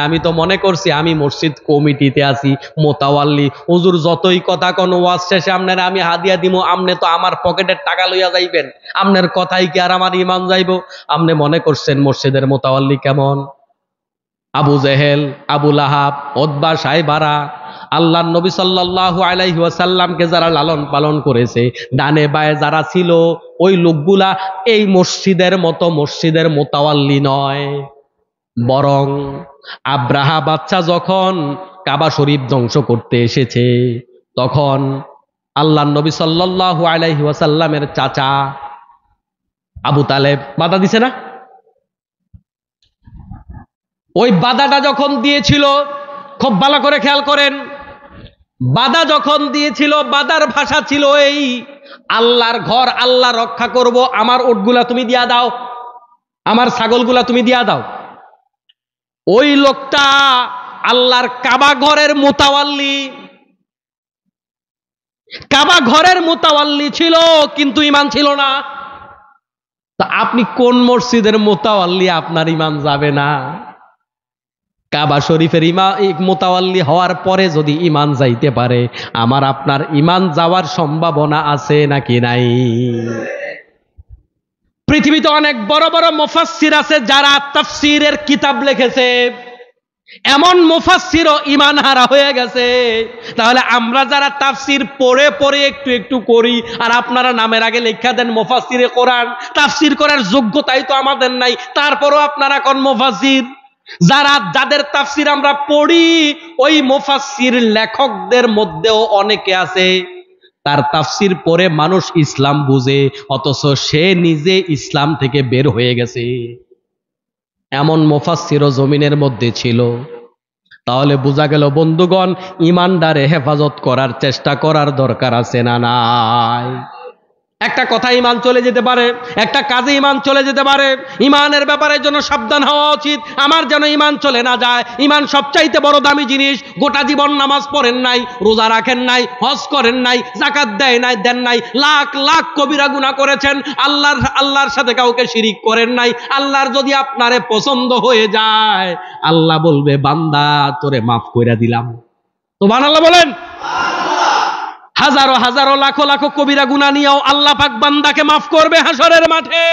আমি তো মনে করছি আমি মসজিদ কমিটিতে আছি, মোতাওয়াল্লি হুজুর যতই কথা কোন ওয়াজ শেষে আপনার আমি হাদিয়া দিব, আপনি তো আমার পকেটের টাকা লইয়া যাইবেন, আপনার কথাই কি আর আমার ইমান যাইব? আপনি মনে করছেন মসজিদের মোতাওয়াল্লি কেমন? আবু জেহেল, আবু লাহাব, উতবা, সাইবারা, আল্লাহর নবী সাল্লাল্লাহু আলাইহি ওয়াসাল্লামকে যারা লালন পালন করেছে, ডানে বায়ে যারা ছিল, ওই লোকগুলা এই মসজিদের মতো মসজিদের মোতাওয়াল্লি নয়। বরং আব্রাহা বাচ্চা যখন কাবা শরীফ ধ্বংস করতে এসেছে, তখন আল্লাহর নবী সাল্লাল্লাহু আলাইহি ওয়াসাল্লামের চাচা আবু তালেব বাধা দিছে না? ওই বাধাটা যখন দিয়েছিল, খুব ভালো করে খেয়াল করেন, বাধা যখন দিয়েছিল, বাধার ভাষা ছিল এই, আল্লাহর ঘর আল্লাহ রক্ষা করব, আমার উটগুলা তুমি দিয়া দাও, আমার ছাগলগুলা তুমি দিয়া দাও। ওই লোকটা আল্লাহর কাবা ঘরের মোতাওয়াল্লি, কাবা ঘরের মোতাওয়াল্লি ছিল, কিন্তু ইমান ছিল না। তা আপনি কোন মসজিদের মোতাওয়াল্লি, আপনার ইমান যাবে না? কাবা শরীফের মোতাওয়াল্লি হওয়ার পরে যদি ইমান যাইতে পারে, আমার আপনার ইমান যাওয়ার সম্ভাবনা আছে নাকি নাই? পৃথিবীতে অনেক বড় বড় মুফাসসির আছে যারা তাফসীরের কিতাব লিখেছে, এমন মুফাসসিরও ইমান হারা হয়ে গেছে। তাহলে আমরা যারা তাফসীর পড়ে পড়ে একটু একটু করি, আর আপনারা নামের আগে লেখা দেন মুফাসসিরে কোরআন, তাফসীর করার যোগ্যতাই তো আমাদের নাই, তারপরও আপনারা কোন মুফাসসির? যাদের তাফসীর আমরা পড়ি, ওই মুফাসসির লেখকদের মধ্যেও অনেকে আছে তার তাফসীর পড়ে মানুষ ইসলাম বুঝে, অথচ সে নিজে ইসলাম থেকে বের হয়ে গেছে। এমন মুফাসসিরও জমিনের মধ্যে ছিল। তাহলে বোঝা গেল বন্ধুগণ, ইমানদারে হেফাজত করার চেষ্টা করার দরকার আছে না নাই? একটা কথা ইমান চলে যেতে পারে, একটা কাজে ইমান চলে যেতে পারে। ইমানের ব্যাপারে জন্য সাবধান হওয়া উচিত, আমার যেন ইমান চলে না যায়। ইমান সবচাইতে বড় দামি জিনিস। গোটা জীবন নামাজ পড়েন নাই, রোজা রাখেন নাই, হজ করেন নাই, যাকাত দেন নাই, লাখ লাখ কবিরা গুনাহ করেছেন, আল্লাহর সাথে কাউকে শিরিক করেন নাই। আল্লাহর যদি আপনারে পছন্দ হয়ে যায়, আল্লাহ বলবে বান্দা তোরে মাফ কইরা দিলাম। সুবহানাল্লাহ বলেন। হাজারো হাজারো লাখো লাখো কবিরা গুনাহ নিয়েও আল্লাহ পাক বান্দাকে মাফ করবে হাসরের মাঠে।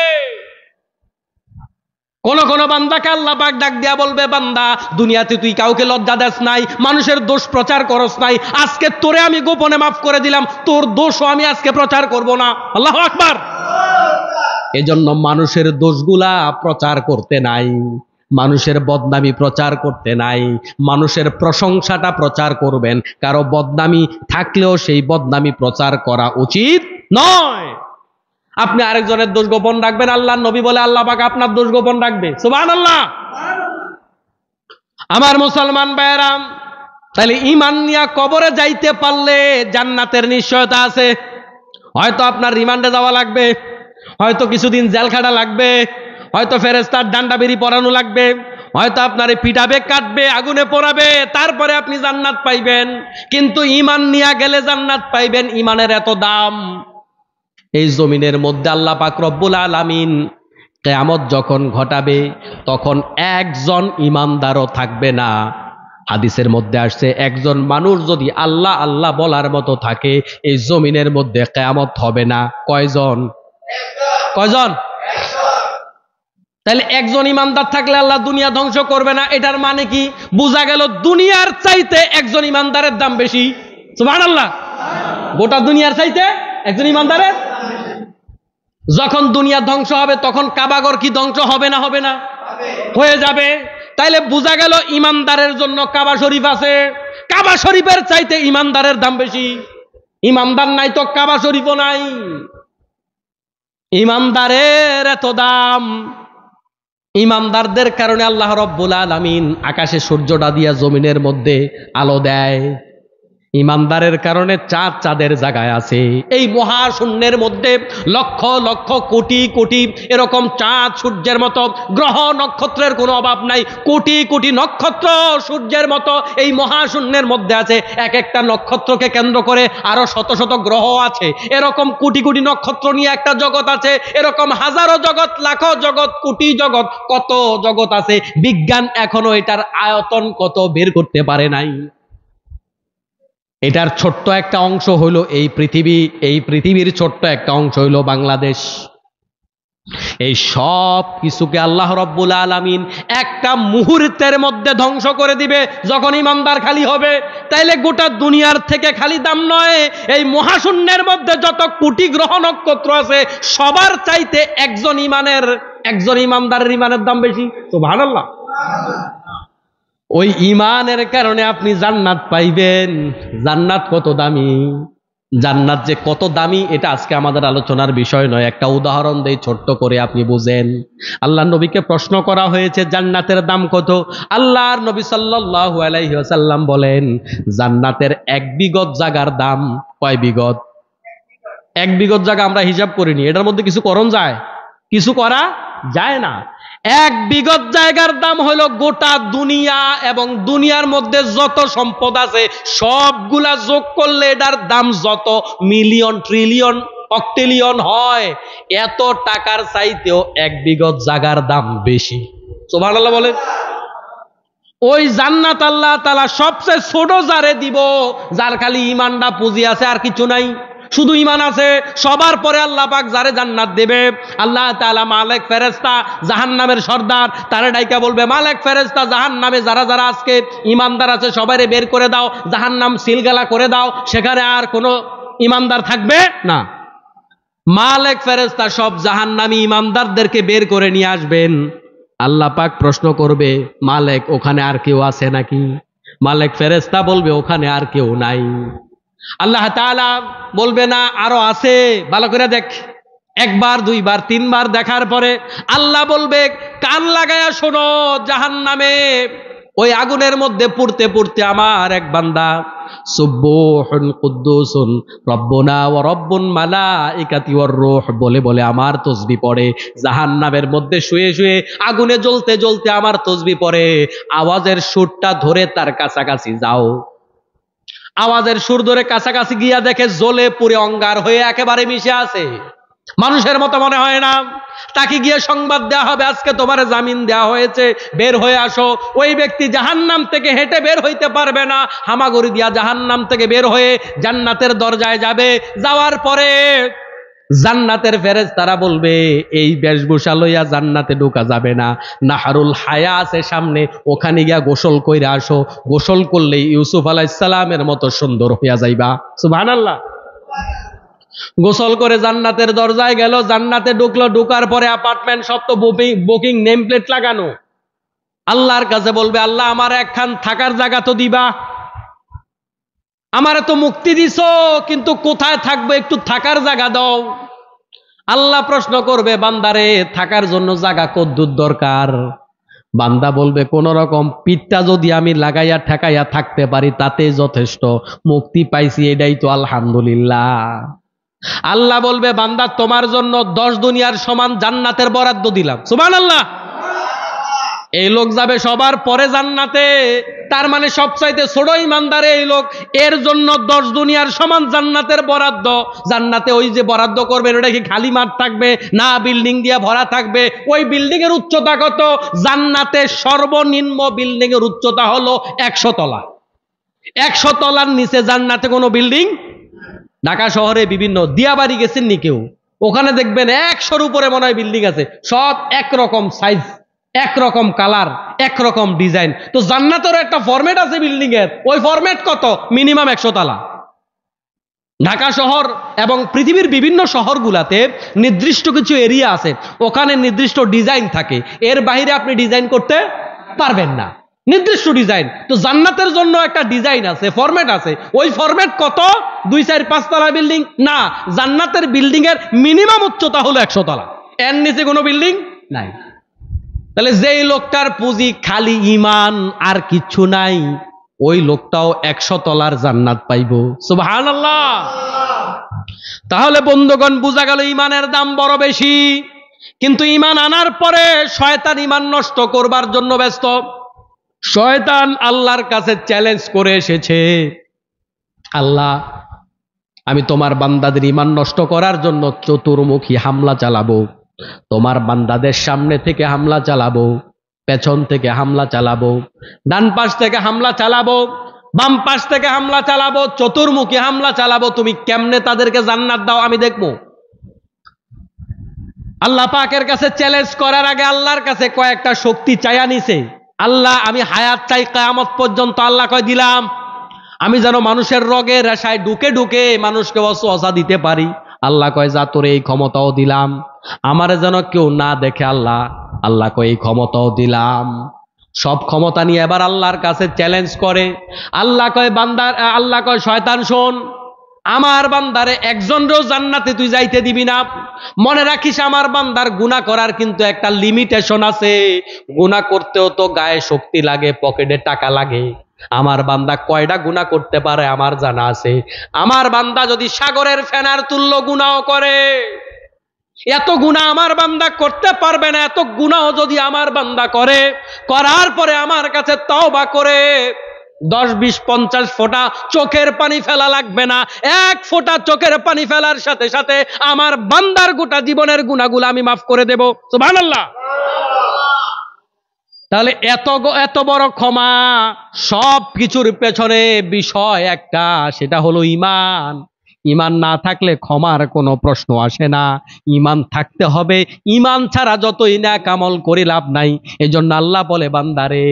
কোন কোন বান্দাকে আল্লাহ পাক ডাক দিয়া বলবে, বান্দা দুনিয়াতে তুই কাউকে লজ্জা দেস নাই, মানুষের দোষ প্রচার করস নাই, আজকে তোরে আমি গোপনে মাফ করে দিলাম, তোর দোষও আমি আজকে প্রচার করব না। আল্লাহু আকবার। এজন্য মানুষের দোষগুলা প্রচার করতে নাই, মানুষের বদনামি প্রচার করতে নাই, মানুষের প্রশংসাটা প্রচার করবেন। কারো বদনামি থাকলেও সেই বদনামি প্রচার করা উচিত নয়। আপনি আরেকজনের দোষ গোপন রাখবেন, আল্লাহর নবী বলে আল্লাহ পাক আপনার দোষ গোপন রাখবে। সুবহানাল্লাহ। আমার মুসলমান ভাইয়েরা, তাহলে ঈমান নিয়ে কবরে যাইতে পারলে জান্নাতের নিশ্চয়তা আছে। হয়তো আপনার রিমান্ডে যাওয়া লাগবে, হয়তো কিছুদিন জেল খাটা লাগবে, হয়তো ফেরেশতার ডান্ডা বেরি পরানো লাগবে, হয়তো আপনারে পিটাবে, কাটবে, আগুনে পোড়াবে, তারপরে আপনি জান্নাত পাইবেন। কিন্তু ঈমান নিয়ে গেলে জান্নাত পাইবেন। ঈমানের এত দাম। এই জমিনের মধ্যে আল্লাহ পাক রব্বুল আলামিন কিয়ামত যখন ঘটাবে, তখন একজন ঈমানদারও থাকবে না। হাদিসের মধ্যে আসছে, একজন মানুষ যদি আল্লাহ আল্লাহ বলার মতো থাকে, এই জমিনের মধ্যে কিয়ামত হবে না। কয়জন? কয়জন? তাহলে একজন ঈমানদার থাকলে আল্লাহ দুনিয়া ধ্বংস করবে না। এটার মানে কি? বোঝা গেল দুনিয়ার চাইতে একজন ঈমানদারের দাম বেশি। সুবহানাল্লাহ। গোটা দুনিয়ার চাইতে একজন ঈমানদারের। যখন দুনিয়া ধ্বংস হবে তখন কাবাগর কি ধ্বংস হবে না? হবে না? হয়ে যাবে। তাইলে বোঝা গেল ঈমানদারের জন্য কাবা শরীফ আছে। কাবা শরীফের চাইতে ঈমানদারের দাম বেশি। ঈমানদার নাই তো কাবা শরীফও নাই। ঈমানদারের এত দাম। ঈমানদারদের কারণে আল্লাহ রব্বুল আলামিন আকাশে সূর্যটা দিয়া জমিনের মধ্যে আলো দেয়। ইমানদারের কারণে চাঁদ চাঁদের জায়গায় আছে। এই মহাশূন্যের মধ্যে লক্ষ লক্ষ কোটি কোটি এরকম চাঁদ সূর্যের মতো গ্রহ নক্ষত্রের কোনো অভাব নাই। কোটি কোটি নক্ষত্র সূর্যের মতো এই মহাশূন্যের মধ্যে আছে। এক একটা নক্ষত্রকে কেন্দ্র করে আরো শত শত গ্রহ আছে। এরকম কোটি কোটি নক্ষত্র নিয়ে একটা জগৎ আছে। এরকম হাজারো জগৎ, লাখো জগৎ, কোটি জগৎ, কত জগৎ আছে। বিজ্ঞান এখনো এটার আয়তন কত বের করতে পারে নাই। এটার ছোট্ট একটা অংশ হলো এই পৃথিবী। এই পৃথিবীর ছোট্ট একটা অংশ হলো বাংলাদেশ। এই সব কিছুকে আল্লাহ রব্বুল আলামিন একটা মুহূর্তের মধ্যে ধ্বংস করে দিবে যখন ইমানদার খালি হবে। তাইলে গোটা দুনিয়ার থেকে খালি দাম নয়, এই মহাশূন্যের মধ্যে যত কোটি গ্রহ নক্ষত্র আছে সবার চাইতে একজন ইমানদারের ইমানের দাম বেশি। সুবহানাল্লাহ। ওই ইমানের কারণে আপনি জান্নাত পাইবেন। জান্নাত কত দামি, জান্নাত যে কত দামি এটা আজকে আমাদের আলোচনার বিষয় নয়। একটা উদাহরণ দেই ছোট্ট করে, আপনি বুঝেন। আল্লাহর নবীকে প্রশ্ন করা হয়েছে জান্নাতের দাম কত। আল্লাহর নবী সাল্লাল্লাহু আলাইহি ওয়াসাল্লাম বলেন, জান্নাতের 1 বিগত জায়গার দাম কয় বিগত? 1 বিগত জায়গা আমরা হিসাব করিনি, এটার মধ্যে কিছু করণ যায়? কিছু করা যায় না। 1 বিগত জায়গার দাম হলো গোটা দুনিয়া, এবং দুনিয়ার মধ্যে যত সম্পদ আছে সবগুলা যোগ করলে এটার দাম যত মিলিয়ন, ট্রিলিয়ন, অক্টিলিয়ন হয়। এত টাকার চাইতেও 1 বিগত জায়গার দাম বেশি। সুবহানাল্লাহ বলেন। ওই জান্নাত আল্লাহ তাআলা সবচেয়ে ছোট যারে দিব, যার খালি ঈমানটা পুঁজি আছে, আর কিছু নাই, শুধু ঈমান আছে। সবার পরে আল্লাহ পাক যারে জান্নাত দেবে, আল্লাহ তাআলা মালিক ফেরেশতা, জাহান্নামের সর্দার, তারে ডাইকা বলবে, মালিক ফেরেশতা, জাহান্নামে যারা যারা আজকে ঈমানদার আছে সবাইরে বের করে দাও, জাহান্নাম সিলগালা করে দাও, সেখানে আর কোনো ঈমানদার থাকবে না। মালিক ফেরেশতা সব জাহান্নামী ঈমানদারদেরকে বের করে নিয়ে আসবেন। আল্লাহ পাক প্রশ্ন করবে, মালিক ওখানে আর কেউ আছে নাকি? মালিক ফেরেশতা বলবে, ওখানে আর কেউ নাই। আল্লাহ তাআলা বলবে, না আরো আছে, ভালো করে দেখ। 1 বার 2 বার 3 বার দেখার পরে আল্লাহ বলবে, কান লাগায়া শোনো, জাহান্নামে ওই আগুনের মধ্যে পুড়তে পুড়তে আমার এক বান্দা সুবহুন কুদ্দুসুন রব্বুনা ওয়া রব্বুল মালাইকাতি ওয়ার রূহ বলে বলে আমার তাসবিহ পড়ে। জাহান্নামের মধ্যে শুয়ে শুয়ে আগুনে জ্বলতে জ্বলতে আমার তাসবিহ পড়ে। আওয়াজের সুরটা ধরে তার কাছাকাছি যাও। আওয়াজের সুর ধরে কাছাকাছি গিয়া দেখে জ্বলে পুড়ে অঙ্গার হয়ে একেবারে মিশে আছে। মানুষের মতো মনে হয় না। তাকে গিয়ে সংবাদ দেওয়া হবে, আজকে তোমার জামিন দেওয়া হয়েছে, বের হয়ে আসো। ওই ব্যক্তি জাহান্নাম থেকে হেঁটে বের হইতে পারবে না, হামাগুড়ি দিয়া জাহান্নাম থেকে বের হয়ে জান্নাতের দরজায় যাবে। যাওয়ার পরে জান্নাতের ফেরেশতারা বলবে, এই বেশভূষা লইয়া জান্নাতে ঢোকা যাবে না, নাহারুল হায়া আছে সামনে, ওখানে গিয়া গোসল কইরা আসো। গোসল করলে ইউসুফ আলাইহিস সালামের মতো সুন্দর হইয়া যাইবা। সুবহানাল্লাহ। গোসল করে জান্নাতের দরজায় গেল, জান্নাতে ঢুকলো। ঢুকার পরে অ্যাপার্টমেন্ট সব তো বুকিং নেম প্লেট লাগানো। আল্লাহর কাছে বলবে, আল্লাহ আমার একখান থাকার জায়গা তো দিবা, আমারে তো মুক্তি দিছো, কিন্তু কোথায় থাকবো, একটু থাকার জায়গা দাও। আল্লাহ প্রশ্ন করবে, বান্দারে থাকার জন্য জায়গা কদ্দুর দরকার? বান্দা বলবে, কোন রকম পিঠটা যদি আমি লাগাইয়া ঠেকাইয়া থাকতে পারি তাতেই যথেষ্ট, মুক্তি পাইছি এটাই তো আলহামদুলিল্লাহ। আল্লাহ বলবে, বান্দা তোমার জন্য 10 দুনিয়ার সমান জান্নাতের বরাদ্দ দিলাম। সুবহানাল্লাহ। এই লোক যাবে সবার পরে জান্নাতে, তার মানে সবচাইতে ছোট ইমানদার এই লোক, এর জন্য 10 দুনিয়ার সমান জান্নাতের বরাদ্দ। জান্নাতে ওই যে বরাদ্দ করবেন ওটা কি খালি মাঠ থাকবে না, বিল্ডিং দিয়ে ভরা থাকবে? ওই বিল্ডিং এর উচ্চতা কত? জান্নাতে সর্বনিম্ন বিল্ডিং এর উচ্চতা হলো 100 তলা। 100 তলার নিচে জান্নাতে কোনো বিল্ডিং। ঢাকা শহরে বিভিন্ন দিয়াবাড়ি গেছেন নি কেউ? ওখানে দেখবেন 100-র উপরে মনে হয় বিল্ডিং আছে, সব একরকম সাইজ, একরকম কালার, একরকম ডিজাইন। তো জান্নাতেরও একটা ফরম্যাট আছে বিল্ডিং এর। ওই ফরম্যাট কত? মিনিমাম 100 তলা। ঢাকা শহর এবং পৃথিবীর বিভিন্ন শহরগুলাতে নির্দিষ্ট কিছু এরিয়া আছে, ওখানে নির্দিষ্ট ডিজাইন থাকে, এর বাইরে আপনি ডিজাইন করতে পারবেন না, নির্দিষ্ট ডিজাইন। তো জান্নাতের জন্য একটা ডিজাইন আছে, ফরম্যাট আছে। ওই ফরম্যাট কত? 2-4-5 তলা বিল্ডিং না, জান্নাতের বিল্ডিং এর মিনিমাম উচ্চতা হলো 100 তলা, এর নিচে কোনো বিল্ডিং নাই। তাহলে যেই লোকটার পুঁজি খালি ঈমান আর কিচ্ছু নাই, ওই লোকটাও 100 তলার জান্নাত পাইব। সুবহানাল্লাহ। তাহলে বন্ধুগণ, বোঝা গেল ইমানের দাম বড় বেশি। কিন্তু ইমান আনার পরে শয়তান ইমান নষ্ট করবার জন্য ব্যস্ত। শয়তান আল্লাহর কাছে চ্যালেঞ্জ করে এসেছে, আল্লাহ, আমি তোমার বান্দাদের ইমান নষ্ট করার জন্য চতুর্মুখী হামলা চালাবো। তোমার বান্দাদের সামনে থেকে হামলা চালাবো, পেছন থেকে হামলা চালাবো, ডান পাশ থেকে হামলা চালাবো, বাম পাশ থেকে হামলা চালাবো, চতুর্মুখী হামলা চালাবো। তুমি কেমনে তাদেরকে জান্নাত দাও আমি দেখবো। আল্লাহ পাকের কাছে চ্যালেঞ্জ করার আগে আল্লাহর কাছে কয়েকটা শক্তি চাইয়া নিছে। আল্লাহ, আমি হায়াত চাই কিয়ামত পর্যন্ত। আল্লাহ কয় দিলাম, আমি যেন মানুষের রগে রেশায় ঢুকে ঢুকে মানুষকে ওয়াসওয়াসা দিতে পারি। আল্লাহ কয় যা, তোরে এই ক্ষমতাও দিলাম। আমারে যেন কেউ না দেখে আল্লাহ, আল্লাহ কয় এই ক্ষমতাও দিলাম। সব ক্ষমতা নিয়ে এবার আল্লাহর কাছে চ্যালেঞ্জ করে। আল্লাহ কয় শয়তান শোন, আমার বান্দারে একজনও জান্নাতে তুই যাইতে দিবি না। মনে রাখিস, আমার বান্দার গুনাহ করার কিন্তু একটা লিমিটেশন আছে। গুনাহ করতেও তো গায়ে শক্তি লাগে, পকেটে টাকা লাগে। আমার বান্দা কয়টা গুনাহ করতে পারে আমার জানা আছে। আমার বান্দা যদি সাগরের ফেনার তুল্য গুনাহ করে, এত গুনাহ আমার বান্দা করতে পারবে না। এত গুনাহ যদি আমার বান্দা করে, করার পরে আমার কাছে তওবা করে 10, 20, 50 ফোঁটা চোখের পানি ফেলা লাগবে না। 1 ফোঁটা চোখের পানি ফেলার সাথে সাথে আমার বান্দার গোটা জীবনের গুনাহগুলো আমি মাফ করে দেব। সুবহানাল্লাহ। তাহলে এত বড় ক্ষমা, সব কিছুর পেছনে বিষয় একটা, সেটা হলো ঈমান। ঈমান না থাকলে ক্ষমার কোনো প্রশ্ন আসে না। ঈমান থাকতে হবে। ঈমান ছাড়া যতই নেক আমল করে লাভ নাই। এজন্য আল্লাহ বলে, বান্দারে,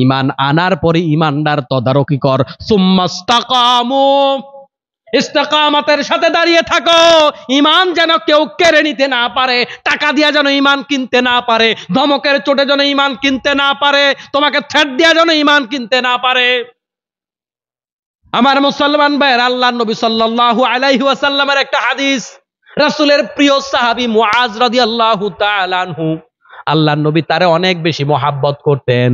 ঈমান আনার পরে ঈমানদার তদারকি কর। সুম্মাস্তাকামু, ইস্তেকামতের সাথে দাঁড়িয়ে থাকো। ঈমান যেন কেউ কেড়ে নিতে না পারে, টাকা দিয়া যেন ঈমান কিনতে না পারে, ধমকের চোটে যেন ঈমান কিনতে না পারে, তোমাকে থ্রেট দিয়া যেন ঈমান কিনতে না পারে। আমার মুসলমান ভাইয়ের, আল্লাহর নবী সাল্লাল্লাহু আলাইহি ওয়াসাল্লামের একটা হাদিস, রাসূলের প্রিয় সাহাবী মুআজ রাদিয়াল্লাহু তাআলা আনহু, আল্লাহর নবী তারে অনেক বেশি মহাব্বত করতেন।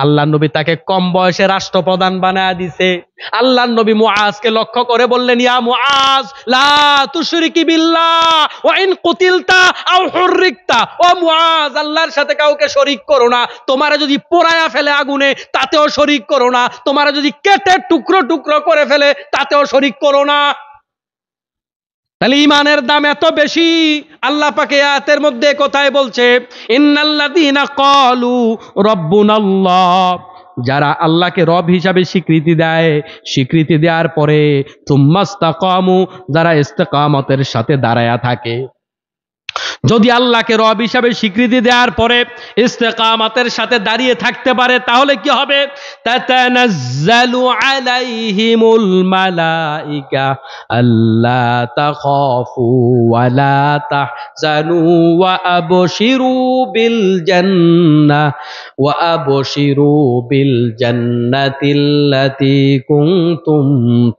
আল্লাহর নবী তাকে কম বয়সে রাষ্ট্রপ্রধান বানায়া দিছে। আল্লাহর নবী মুআজকে লক্ষ্য করে বললেন, ইয়া মুআজ, লা তুশরিকি বিল্লাহ ওয়া ইন কুতিলতা আও হুররিকতা। ও মুআজ, আল্লাহর সাথে কাউকে শরীক করো না। তোমারে যদি পোড়ায়া ফেলে আগুনে, তাতেও শরীক করো না। তোমারে যদি কেটে টুকরো টুকরো করে ফেলে, তাতেও শরীক করো না। তাহলে ঈমানের দাম এত বেশি। আল্লাহ পাক আয়াতের মধ্যে কোথায় বলছে, ইন্নাল্লাযীনা ক্বালু রাব্বুনাল্লাহ, যারা আল্লাহকে রব হিসাবে স্বীকৃতি দেয়, স্বীকৃতি দেওয়ার পরে সুম্মাস্তাকামু, যারা ইস্তেকামতের সাথে দাঁড়ায়া থাকে। যদি আল্লাহকে রব হিসাবে স্বীকৃতি দেওয়ার পরে ইস্তেকামতের সাথে দাঁড়িয়ে থাকতে পারে, তাহলে কি হবে? তাতানাজ্জালু আলাইহিমুল মালাইকা আল্লা তাখাফু ওয়া লা তাহজানু ওয়া আবশিরু বিল জান্নাতিল্লাতী কুনতুম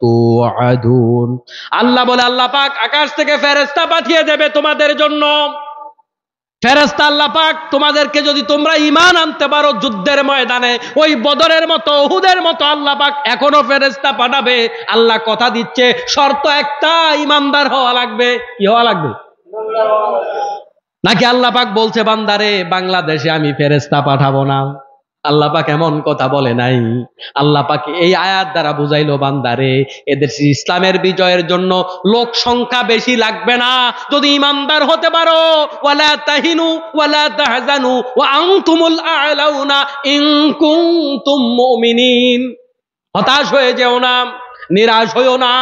তুআদুন। আল্লাহ বলে, আল্লাহ পাক আকাশ থেকে ফেরেশতা পাঠিয়ে দেবে তোমাদের জন্য। ফেরেশতা আল্লাহ পাক তোমাদেরকে, যদি তোমরা ঈমান আনতে পারো, যুদ্ধের ময়দানে ওই বদরের মতো, উহুদের মতো আল্লাহ পাক এখনো ফেরেশতা পাঠাবে। আল্লাহ কথা দিচ্ছে, শর্ত একটা, ঈমানদার হওয়া লাগবে। কি হওয়া লাগবে? নাকি আল্লাহ পাক বলছে, বান্দারে, বাংলাদেশে আমি ফেরেশতা পাঠাবো না? আল্লাহ পাক এমন কথা বলে নাই। আল্লাহ পাক এই আয়াত দ্বারা বুঝাইলো, বান্দারে, এদের ইসলামের বিজয়ের জন্য লোক সংখ্যা বেশি লাগবে না। যদি ঈমানদার হতে পারো, ওয়ালা তাহিনু ওয়ালা তাহজানু ওয়া আনতুমুল আ'লাউনা ইন কুনতুম মুমিনিন। হতাশ হয়ে যেও না, নিরাশ হইও না।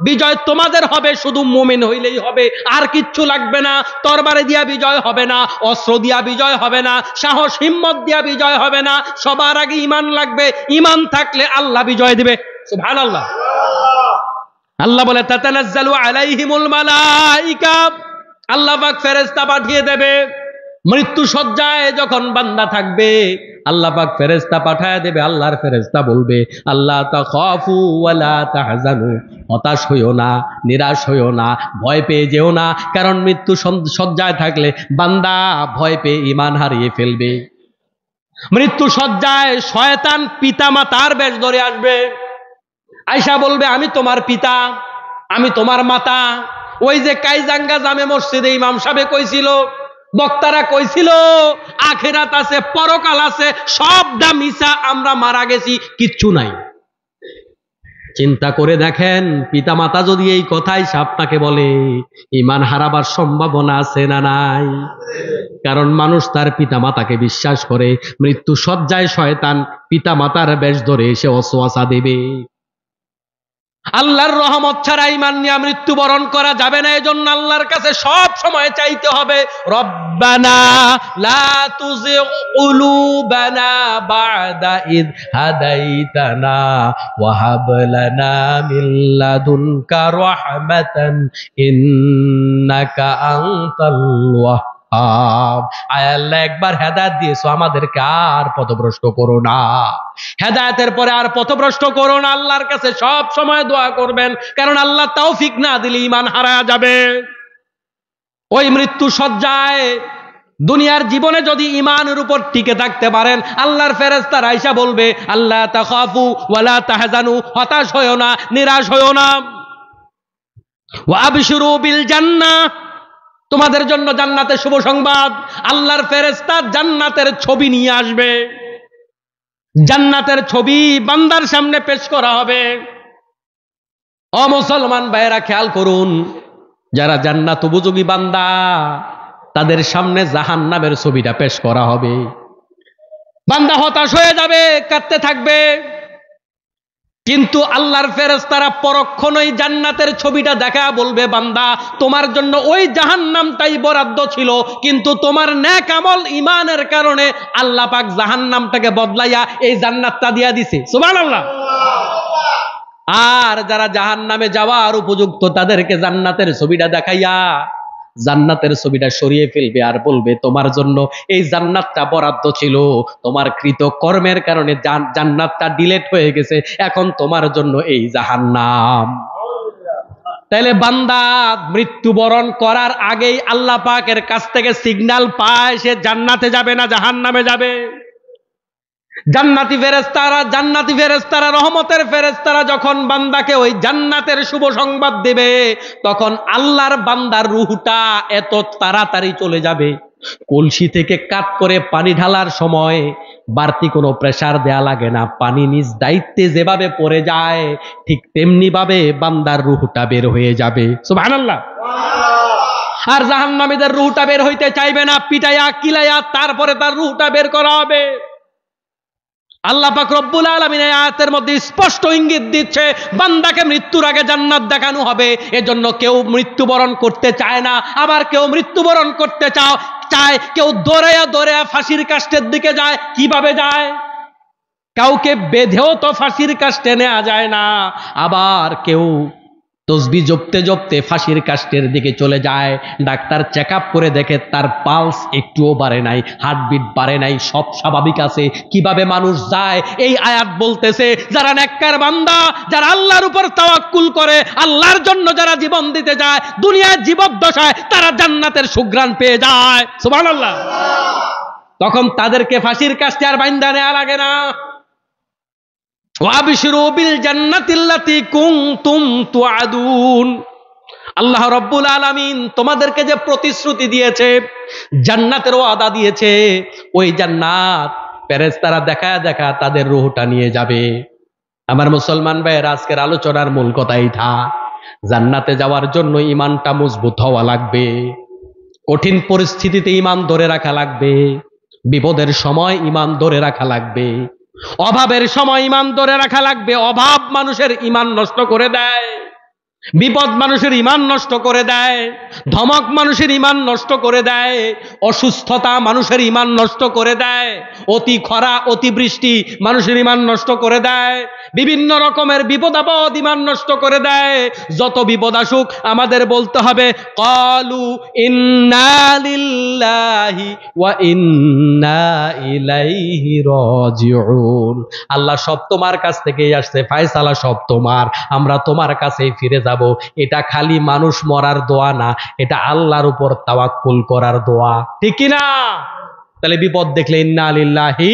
বিজয় তোমাদের হবে, শুধু মুমিন হইলেই হবে, আর কিচ্ছু লাগবে না। তরবারে দিয়া বিজয় হবে না, অস্ত্র দিয়া বিজয় হবে না, সাহস হিম্মত দিয়া বিজয় হবে না। সবার আগে ঈমান লাগবে। ঈমান থাকলে আল্লাহ বিজয় দিবে। সুবহানাল্লাহ। আল্লাহ বলে, তাতানাজ্জালু আলাইহিমুল মালাইকা, আল্লাহ পাক ফেরেশতা পাঠিয়ে দেবে। মৃত্যু সজ্জায় যখন বান্দা থাকবে, আল্লাহ পাক ফেরেশতা পাঠায় দেবে। আল্লাহর ফেরেশতা বলবে, আল্লাহ তাখাফু ওয়া লা তাহজানু, হতাশ হইও না, নিরাশ হইও না, ভয় পেয়ে যেও না। কারণ মৃত্যু সজ্জায় থাকলে বান্দা ভয় পেয়ে ঈমান হারিয়ে ফেলবে। মৃত্যু সজ্জায় শয়তান পিতা মাতার বেশ ধরে আসবে, আয়েশা বলবে আমি তোমার পিতা, আমি তোমার মাতা। ওই যে কাইজাঙ্গা জামে মসজিদে ইমাম সাহেব কইছিল, বক্তারা কইছিল আখিরাত আছে, পরকাল আছে, সবটা মিছা, আমরা মারা গেছি, কিচ্ছু নাই। চিন্তা করে দেখেন, পিতা মাতা যদি এই কথাই আপনাকে বলে, ঈমান হারাবার সম্ভাবনা আছে না নাই? কারণ মানুষ তার পিতা মাতাকে বিশ্বাস করে। মৃত্যু সজ্জায় শয়তান পিতা মাতার বেশ ধরে এসে ওয়াসওয়াসা দেবে। আল্লাহর রহমত ছাড়া ঈমান নিয়ে মৃত্যুবরণ করা যাবে না। এজন্য আল্লাহর কাছে সব সময় চাইতে হবে, রব্বানা লা তুযিগ কুলুবানা বা'দা ইয হাদাইতানা ওয়া হাব লানা মিন লাদুনকা রাহমাতান ইন্নাকা আনতাল ওয়াহ্হাব। আয় আল্লাহ, একবার হেদায়েত দিয়েছো আমাদেরকে, আর পথভ্রষ্ট করো না। হেদায়েতের পরে আর পথভ্রষ্ট করো না। আল্লাহর কাছে সব সময় দোয়া করবেন, কারণ আল্লাহ তৌফিক না দিলে ঈমান হারায়া যাবে। ওই মৃত্যু সজ্জায় দুনিয়ার জীবনে যদি ঈমানের উপর টিকে থাকতে পারেন, আল্লাহর ফেরেশতারা আয়েশা বলবে, আল্লাহ তাখাফু ওয়ালা তাহজানু, হতাশ হয়ো না, নিরাশ হয়ো না। ওয়া আবশিরু বিল জান্নাহ, তোমাদের জন্য জান্নাতের শুভ সংবাদ। আল্লাহর ফেরেশতা জান্নাতের ছবি নিয়ে আসবে, জান্নাতের ছবি বান্দার সামনে পেশ করা হবে। ও মুসলমান ভাইয়েরা, খেয়াল করুন, যারা জান্নাত উপযোগী বান্দা, তাদের সামনে জাহান্নামের ছবিটা পেশ করা হবে। বান্দা হতাশ হয়ে যাবে, কাঁদতে থাকবে, কিন্তু আল্লাহর ফেরেশতারা পরক্ষণেই জান্নাতের ছবিটা দেখা বলবে, বান্দা তোমার জন্য ওই জাহান্নামটাই বরাদ্দ ছিল, কিন্তু তোমার নেক আমল ঈমানের কারণে আল্লাহ পাক জাহান্নামটাকে বদলাইয়া এই জান্নাতটা দিয়া দিছে। সুবহানাল্লাহ। আর যারা জাহান্নামে যাওয়ার উপযুক্ত, তাদেরকে জান্নাতের ছবিটা দেখাইয়া জান্নাতের ছবিটা সরিয়ে ফেলবে আর বলবে, তোমার জন্য এই জান্নাতটা বরাদ্দ ছিল, তোমার কৃত কর্মের কারণে জান্নাতটা ডিলেট হয়ে গেছে, এখন তোমার জন্য এই জাহান্নাম। তাইলে বান্দা মৃত্যুবরণ করার আগেই আল্লাহ পাকের কাছ থেকে সিগন্যাল পায় সে জান্নাতে যাবে না জাহান্নামে যাবে। জান্নাতি ফেরেশতারা রহমতের ফেরেশতারা যখন বান্দাকে ওই জান্নাতের শুভ সংবাদ দেবে, তখন আল্লাহর বান্দার রূহটা এত তাড়াতাড়ি চলে যাবে, কলসি থেকে কাট করে পানি ঢালার সময় বাড়তি কোনো প্রেসার দেয়া লাগে না, পানি নিজ দায়িত্বে যেভাবে পড়ে যায় ঠিক তেমনি ভাবে বান্দার রূহটা বের হয়ে যাবে। সুবহানাল্লাহ। আর জাহান্নামীদের রূহটা বের হইতে চাইবে না, পিটাইয়া কিলাইয়া তারপরে তার রূহটা বের করা হবে। আল্লাহ পাক রব্বুল আলামিন এই আয়াতের মধ্যে স্পষ্ট ইঙ্গিত দিচ্ছে, বান্দাকে মৃত্যুর আগে জান্নাত দেখানো হবে। এজন্য কেউ মৃত্যুবরণ করতে চায় না, আবার কেউ মৃত্যুবরণ করতে চায়, কেউ দৌড়াইয়া ফাঁসির কাষ্ঠের দিকে যায়। কিভাবে যায়? কাউকে বেঁধেও তো ফাঁসির কাষ্ঠে নেওয়া যায় না, আবার কেউ তসবিহ জপতে জপতে ফাঁসির কাষ্ঠের দিকে চলে যায়। ডাক্তার চেক আপ করে দেখে তার পালস একটুও বাড়ে নাই, হার্টবিট বাড়ে নাই, সব স্বাভাবিক আছে। কিভাবে মানুষ যায়? এই আয়াত বলতেছে, যারা নেককার বান্দা, যারা আল্লাহর উপর তাওয়াক্কুল করে, আল্লাহর জন্য যারা জীবন দিতে যায়, দুনিয়ার জীবদ্দশায় তারা জান্নাতের সুঘ্রাণ পেয়ে যায়। সুবহানাল্লাহ। তখন তাদেরকে ফাঁসির কাষ্ঠে আর বাইন্ধা নেওয়া লাগে না। ওয়াবশিরু বিল জান্নাতিল্লাতী কুনতুম তুআদুন। আল্লাহ রাব্বুল আলামিন তোমাদেরকে যে প্রতিশ্রুতি দিয়েছে, জান্নাতের ওয়াদা দিয়েছে, ওই জান্নাত ফেরেশতারা দেখা তাদের রূহটা নিয়ে যাবে। আমার মুসলমান ভাইয়ের, আজকের আলোচনার মূল কথা এইটা, জান্নাতে যাওয়ার জন্য ঈমানটা মজবুত হওয়া লাগবে। কঠিন পরিস্থিতিতে ঈমান ধরে রাখা লাগবে, বিপদের সময় ঈমান ধরে রাখা লাগবে, অভাবের সময় ঈমান ধরে রাখা লাগবে। অভাব মানুষের ঈমান নষ্ট করে দেয়, বিপদ মানুষের ঈমান নষ্ট করে দেয়, ধমক মানুষের ঈমান নষ্ট করে দেয়, অসুস্থতা মানুষের ঈমান নষ্ট করে দেয়, অতি খরা অতি বৃষ্টি মানুষের ঈমান নষ্ট করে দেয়, বিভিন্ন রকমের বিপদ আপদ ঈমান নষ্ট করে দেয়। যত বিপদ আসুক আমাদের বলতে হবে, ক্বালু ইন্না লিল্লাহি ওয়া ইন্না ইলাইহি রাজিউন। আল্লাহ সব তোমার কাছ থেকেই আসছে, ফায়সালা সব তোমার, আমরা তোমার কাছেই ফিরে যাব। এটা খালি মানুষ মরার দোয়া না, এটা আল্লাহর উপর তাওয়াক্কুল করার দোয়া, ঠিক কি না? তাহলে বিপদ দেখলে ইন্না লিল্লাহি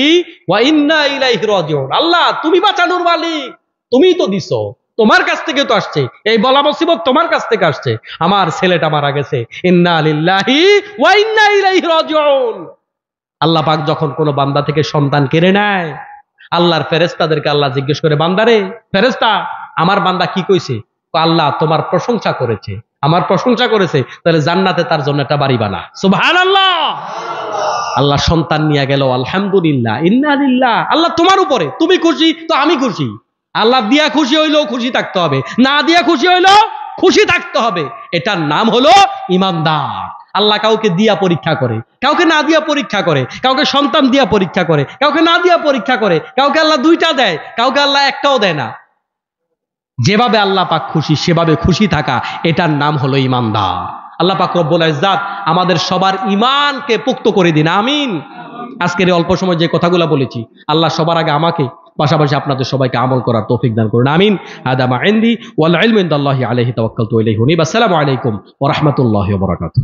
ওয়া ইন্না ইলাইহি রাজিউন। আল্লাহ তুমি বাঁচানোর মালিক, তুমিই তো দিছো, তোমার কাছ থেকে তো আসছে, এই বলা মুসিবত তোমার কাছ থেকে আসছে, আমার ছেলেটা মারা গেছে, ইন্না লিল্লাহি ওয়া ইন্না ইলাইহি রাজিউন। আল্লাহ পাক যখন কোনো বান্দা থেকে সন্তান কেড়ে নেয়, আল্লাহর ফেরেশতাদেরকে আল্লাহ জিজ্ঞেস করে, বান্দারে ফেরেশতা আমার বান্দা কি কইছে? আল্লাহ তোমার প্রশংসা করেছে, আমার প্রশংসা করেছে, তাহলে জান্নাতে তার জন্য একটা বাড়ি বানা। সুবহানাল্লাহ। আল্লাহ সন্তান নিয়ে গেল, আলহামদুলিল্লাহ, ইন্না লিল্লাহ, আল্লাহ তোমার উপরে, তুমি খুশি তো আমি খুশি। আল্লাহ দিয়া খুশি হইলেও খুশি থাকতে হবে, না দিয়া খুশি হইলেও খুশি থাকতে হবে। এটার নাম হলো ইমানদার। আল্লাহ কাউকে দিয়া পরীক্ষা করে, কাউকে না দিয়া পরীক্ষা করে, কাউকে সন্তান দিয়া পরীক্ষা করে, কাউকে না দিয়া পরীক্ষা করে, কাউকে আল্লাহ দুইটা দেয়, কাউকে আল্লাহ একটাও দেয় না। যেভাবে আল্লাহ পাক খুশি সেভাবে খুশি থাকা, এটার নাম হলো ইমানদার। আল্লাহ পাক রব্বুল ইজ্জাত আমাদের সবার ঈমানকে পুক্ত করে দিন, আমিন। আজকের এই অল্প সময় যে কথাগুলো বলেছি, আল্লাহ সবার আগে আমাকে, পাশাপাশি আপনাদের সবাইকে আমল করার তৌফিক দান করুন, আমিন। হাদা মা ইনদি ওয়াল ইলমু ইনদাল্লাহি আলাইহি তাওয়াক্কালতু ইলাইহি উনীব। আসসালামু আলাইকুম ওয়া রাহমাতুল্লাহি ওয়া বারাকাতুহু।